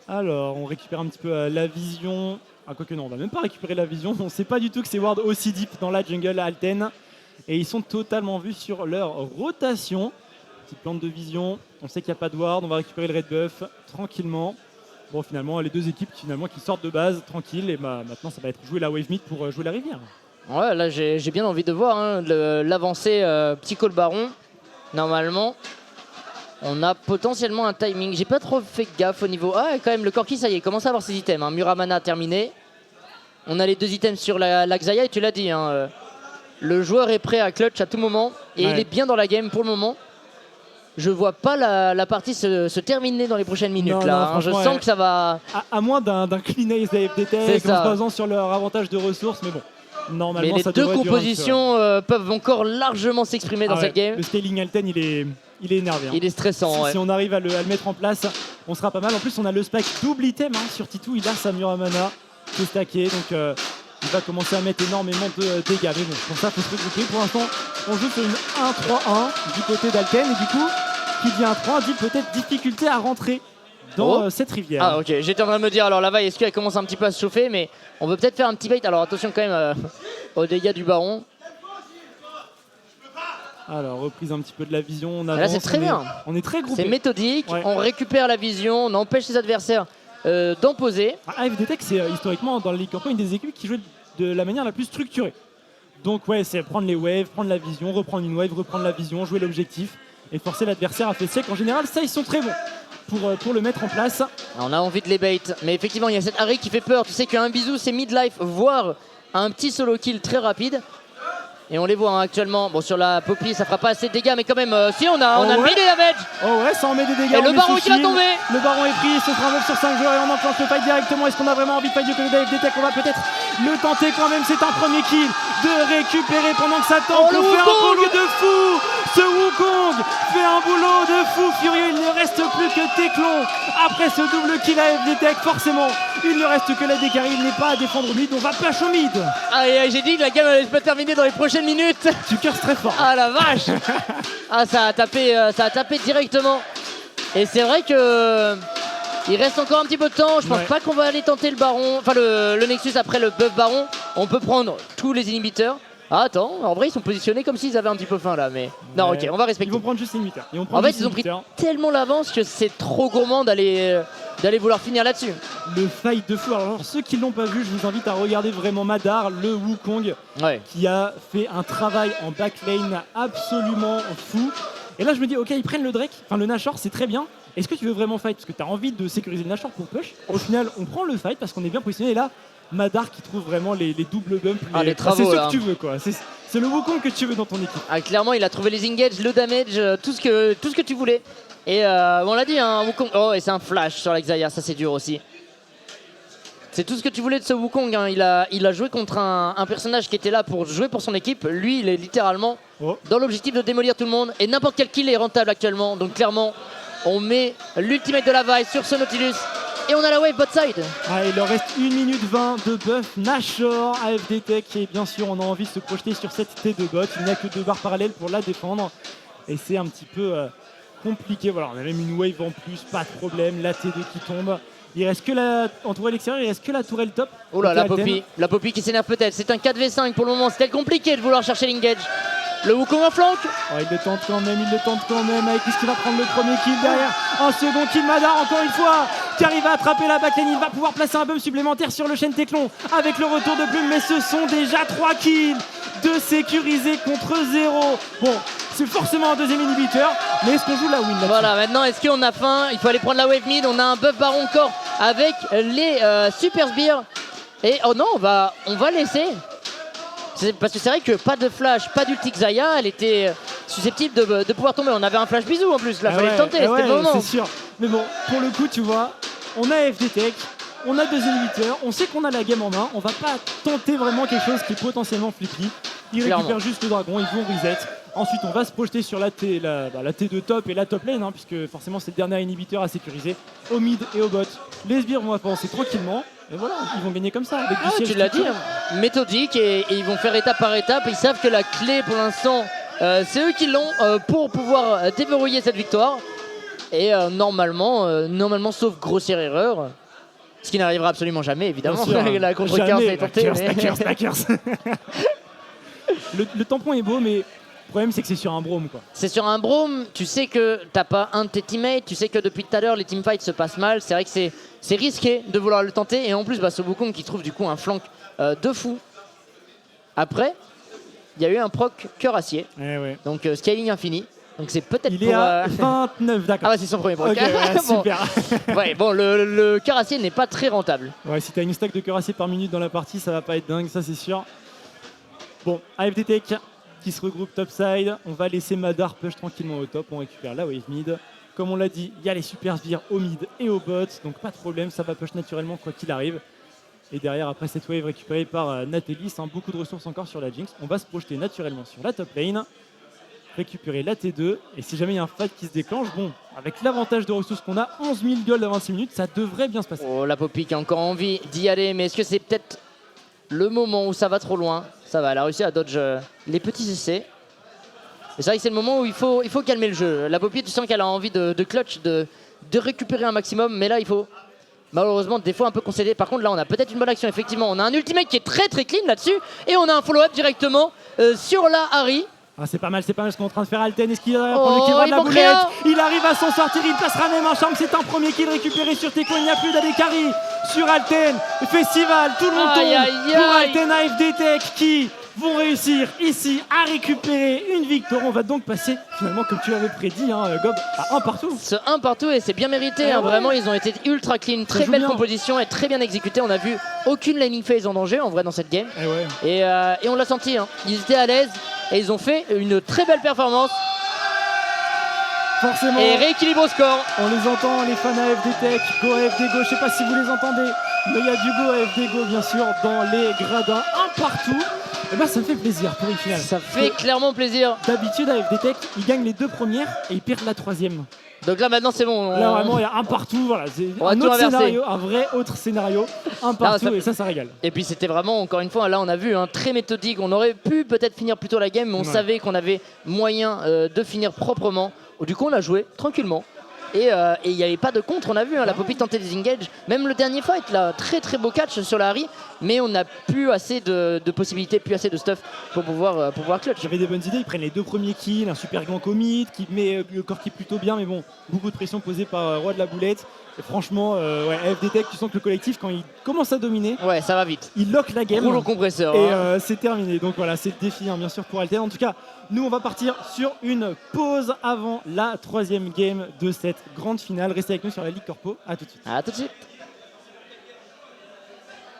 Alors, on récupère un petit peu la vision. Ah, quoique non, on va même pas récupérer la vision. On sait pas du tout que c'est Ward aussi deep dans la jungle à Alten. Et ils sont totalement vus sur leur rotation. Petite plante de vision. On sait qu'il n'y a pas de Ward. On va récupérer le red buff tranquillement. Bon, finalement, les deux équipes qui sortent de base tranquille. Et bah, maintenant, ça va être jouer la wave mid pour jouer la rivière. Ouais, là, j'ai bien envie de voir hein, l'avancée petit call baron. Normalement, on a potentiellement un timing. J'ai pas trop fait gaffe au niveau. Ah, quand même, le Corki, ça y est, il commence à avoir ses items. Hein. Muramana terminé. On a les deux items sur la Xayah et tu l'as dit. Hein, le joueur est prêt à clutch à tout moment et Ouais. il est bien dans la game pour le moment. Je vois pas la partie se terminer dans les prochaines minutes. Non, là, non, hein. Je franchement, sens ouais. que ça va. À moins d'un clean ace d'AFD Tech C'est ça. en se basant sur leur avantage de ressources. Mais bon, normalement, Mais les ça deux devrait durer un petit peu. compositions peuvent encore largement s'exprimer dans Ah cette ouais, game. le scaling Alten, il est énervé. hein. Il est stressant. Si, Ouais. si on arrive à le mettre en place, on sera pas mal. En plus, on a le spike double item hein, sur Titou. Il a sa Muramana qui est stacké. Donc, il va commencer à mettre énormément de dégâts. Mais bon, pour ça, il faut se regrouper. Pour l'instant, on joue sur une 1-3-1 du côté d'Alten. Et du coup, qui dit 1-3 dit peut-être difficulté à rentrer dans Oh. cette rivière. Ah ok, j'étais en train de me dire, alors la vaille, est-ce qu'elle commence un petit peu à se chauffer, mais on veut peut-être faire un petit bait. Alors attention quand même aux dégâts du baron. Alors, reprise un petit peu de la vision. On Là, avance, c'est très bien. On est très groupé. C'est méthodique, Ouais. on récupère la vision, on empêche ses adversaires d'en poser. AFD Tech, c'est historiquement dans la Ligue Campo une des équipes qui joue de la manière la plus structurée. Donc ouais, c'est prendre les waves, prendre la vision, reprendre une wave, reprendre la vision, jouer l'objectif et forcer l'adversaire à faire sec. En général, ça, ils sont très bons pour le mettre en place. On a envie de les bait, mais effectivement, il y a cette Harry qui fait peur. Tu sais qu'un bisou, c'est mid-life, voire un petit solo kill très rapide. Et on les voit hein, actuellement. Bon, sur la Poppy, ça fera pas assez de dégâts, mais quand même, si on a Oh, ouais. mis des damage. Oh ouais, ça en met des dégâts. Et on le met baron sous qui va shield. tomber. Le baron est pris, ce sera un 9 sur 5 joueurs et on enclenche le fight directement. Est-ce qu'on a vraiment envie de fight du côté d'AFD Tech? On va peut-être le tenter quand même. C'est un premier kill de récupérer pendant que ça Oh, tente. le On fait un Wukong. boulot de fou. Ce Wukong fait un boulot de fou furieux. Il ne reste plus que Teclon. Après ce double kill AFD Tech, forcément, il ne reste que la décarry. Il n'est pas à défendre au mid. On va push au mid. Aïe, j'ai dit que la game allait pas terminer dans les prochaines minutes. Tu curses très fort. Ah la vache. Ah ça a tapé directement. Et c'est vrai que il reste encore un petit peu de temps. Je pense Ouais. pas qu'on va aller tenter le baron, enfin le Nexus après le buff baron. On peut prendre tous les inhibiteurs. Ah, attends, en vrai ils sont positionnés comme s'ils avaient un petit peu faim là, mais non Ouais. ok, on va Ils respecter. vont prendre juste les inhibiteurs. Ils vont En prendre fait juste ils ont pris inhibiteurs. tellement l'avance que c'est trop gourmand d'aller vouloir finir là-dessus. Le fight de fou. Alors ceux qui l'ont pas vu, je vous invite à regarder vraiment Madar, le Wukong, Ouais. qui a fait un travail en backlane absolument fou. Et là je me dis ok, ils prennent le Drake, enfin le Nashor, c'est très bien. Est-ce que tu veux vraiment fight? Parce que tu as envie de sécuriser le Nashor pour push. Au final on prend le fight parce qu'on est bien positionné. Et là Madar qui trouve vraiment les doubles bumps. Les travaux, c'est ce là. que tu veux quoi. C'est le Wukong que tu veux dans ton équipe. Ah, clairement, il a trouvé les engages, le damage, tout ce que tu voulais. Et on l'a dit, hein, Wukong. Oh, et c'est un flash sur la Xayah, ça c'est dur aussi. C'est tout ce que tu voulais de ce Wukong. Hein. Il a joué contre un personnage qui était là pour jouer pour son équipe. Lui, il est littéralement dans l'objectif de démolir tout le monde. Et n'importe quel kill est rentable actuellement. Donc clairement, on met l'ultimate de la Vice sur ce Nautilus. Et on a la wave bot side. Ah, il leur reste 1 minute 20 de buff Nashor, AFD Tech. Et bien sûr, on a envie de se projeter sur cette T2 bot. Il n'y a que 2 barres parallèles pour la défendre. Et c'est un petit peu compliqué. Voilà, on a même une wave en plus, pas de problème. La T2 qui tombe. Il reste que la en tourelle extérieure, il reste que la tourelle top. Oh là, la Poppy qui s'énerve peut-être. C'est un 4v5 pour le moment. C'est compliqué de vouloir chercher l'engage. Le Wukong en flank. Oh, il le tente quand même, Avec qui va prendre le premier kill derrière. Un second kill Madar encore une fois, qui arrive à attraper la backlane. Il va pouvoir placer un bump supplémentaire sur le Shen Teclon avec le retour de Plume. Mais ce sont déjà 3 kills de sécurisé contre 0. Bon, c'est forcément un deuxième inhibiteur. Mais est-ce qu'on joue la win là-dessus? Voilà, maintenant est-ce qu'on a faim? Il faut aller prendre la wave mid. On a un buff baron encore avec les super sbires. Et oh non, on va laisser. Parce que c'est vrai que pas de flash, pas d'ulti Xayah, elle était susceptible de pouvoir tomber. On avait un flash bisou en plus, là, fallait le tenter, c'était le moment. C'est sûr. Mais bon, pour le coup, tu vois, on a FD Tech, on a 2 inhibiteurs, on sait qu'on a la game en main, on va pas tenter vraiment quelque chose qui est potentiellement flippy. Ils récupèrent juste le dragon, ils vont reset. Ensuite, on va se projeter sur la T2 top et la top lane, hein, puisque forcément c'est le dernier inhibiteur à sécuriser. Au mid et au bot, les sbires vont avancer tranquillement. Et voilà, ils vont gagner comme ça. Avec du siège, tu l'as dit, hein, méthodique, et ils vont faire étape par étape. Ils savent que la clé pour l'instant, c'est eux qui l'ont pour pouvoir déverrouiller cette victoire. Et normalement, sauf grossière erreur, ce qui n'arrivera absolument jamais, évidemment. La contre-cœur, c'est tenté. Le tampon est beau, mais le problème c'est que c'est sur un brome, quoi. C'est sur un brome, tu sais que t'as pas un de tes teammates, tu sais que depuis tout à l'heure les teamfights se passent mal, c'est vrai que c'est risqué de vouloir le tenter, et en plus ce Wukong qui trouve du coup un flank de fou. Après, il y a eu un proc cœur acier, donc scaling infini, donc c'est peut-être il est à 29, d'accord. Ah ouais, c'est son premier proc. Okay, super. Bon, le cœur acier n'est pas très rentable. Ouais, si t'as une stack de cœur acier par minute dans la partie, ça va pas être dingue, ça c'est sûr. Bon, AFD Tech qui se regroupe topside. On va laisser Madar push tranquillement au top. On récupère la wave mid. Comme on l'a dit, il y a les super sbires au mid et au bot. Donc pas de problème, ça va push naturellement quoi qu'il arrive. Et derrière, après cette wave récupérée par Nathalie, beaucoup de ressources encore sur la Jinx. On va se projeter naturellement sur la top lane. Récupérer la T2. Et si jamais il y a un fight qui se déclenche, bon, avec l'avantage de ressources qu'on a, 11 000 gold à 26 minutes, ça devrait bien se passer. Oh, la Poppy qui a encore envie d'y aller. Mais est-ce que c'est peut-être le moment où ça va trop loin? Ça va, elle a réussi à dodge les petits essais. C'est vrai que c'est le moment où il faut calmer le jeu. La Poppy, tu sens qu'elle a envie de clutch, de récupérer un maximum, mais là il faut malheureusement des fois un peu concéder. Par contre là on a peut-être une bonne action, effectivement. On a un ultimate qui est très très clean là-dessus, et on a un follow-up directement sur la Harry. Ah, c'est pas mal ce qu'on est en train de faire. Alten, est-ce qu'il va prendre le kill de la boulette? Il arrive à s'en sortir, il passera même un charme. C'est un premier kill récupéré sur Teco. Il n'y a plus d'Adekari sur Alten. Festival, tout le monde tombe pour Alten AFD Tech qui vont réussir ici à récupérer une victoire. On va donc passer finalement, comme tu l'avais prédit, Gob, à 1 partout. Ce 1 partout, et c'est bien mérité. Vraiment, ils ont été ultra clean, très belle composition et très bien exécuté. On a vu aucune laning phase en danger en vrai dans cette game. Et on l'a senti, hein. Ils étaient à l'aise et ils ont fait une très belle performance. Forcément. Et rééquilibre au score. On les entend, les fans AFD Tech, Go AFD Go, je sais pas si vous les entendez, mais il y a du Go AFD Go bien sûr dans les gradins, 1 partout. Et bah ça me fait plaisir pour une finale. Ça fait clairement plaisir. D'habitude AFD Tech, ils gagnent les 2 premières et ils perdent la 3e. Donc là maintenant c'est bon. Là vraiment il y a 1 partout, voilà. C'est un autre scénario, un vrai autre scénario. 1 partout et ça régale. Et puis c'était vraiment, encore une fois, là on a vu très méthodique. On aurait pu peut-être finir plus tôt la game, mais on savait qu'on avait moyen de finir proprement. Du coup on a joué tranquillement. Et il n'y avait pas de contre, on a vu la Poppy tenter des engages. Même le dernier fight là, très très beau catch sur la Harry. Mais on n'a plus assez de possibilités, plus assez de stuff pour pouvoir clutch. J'avais des bonnes idées, ils prennent les 2 premiers kills, un super gank au mid qui met le corps qui est plutôt bien, mais bon, beaucoup de pression posée par Roi de la Boulette. Et franchement, AFD Tech, tu sens que le collectif, quand il commence à dominer, ça va vite. Il lock la game. Rouleau compresseur. Et c'est terminé. Donc voilà, c'est le défi, bien sûr, pour Alten. En tout cas, nous, on va partir sur une pause avant la 3e game de cette grande finale. Restez avec nous sur la Ligue Corpo. À tout de suite. À tout de suite.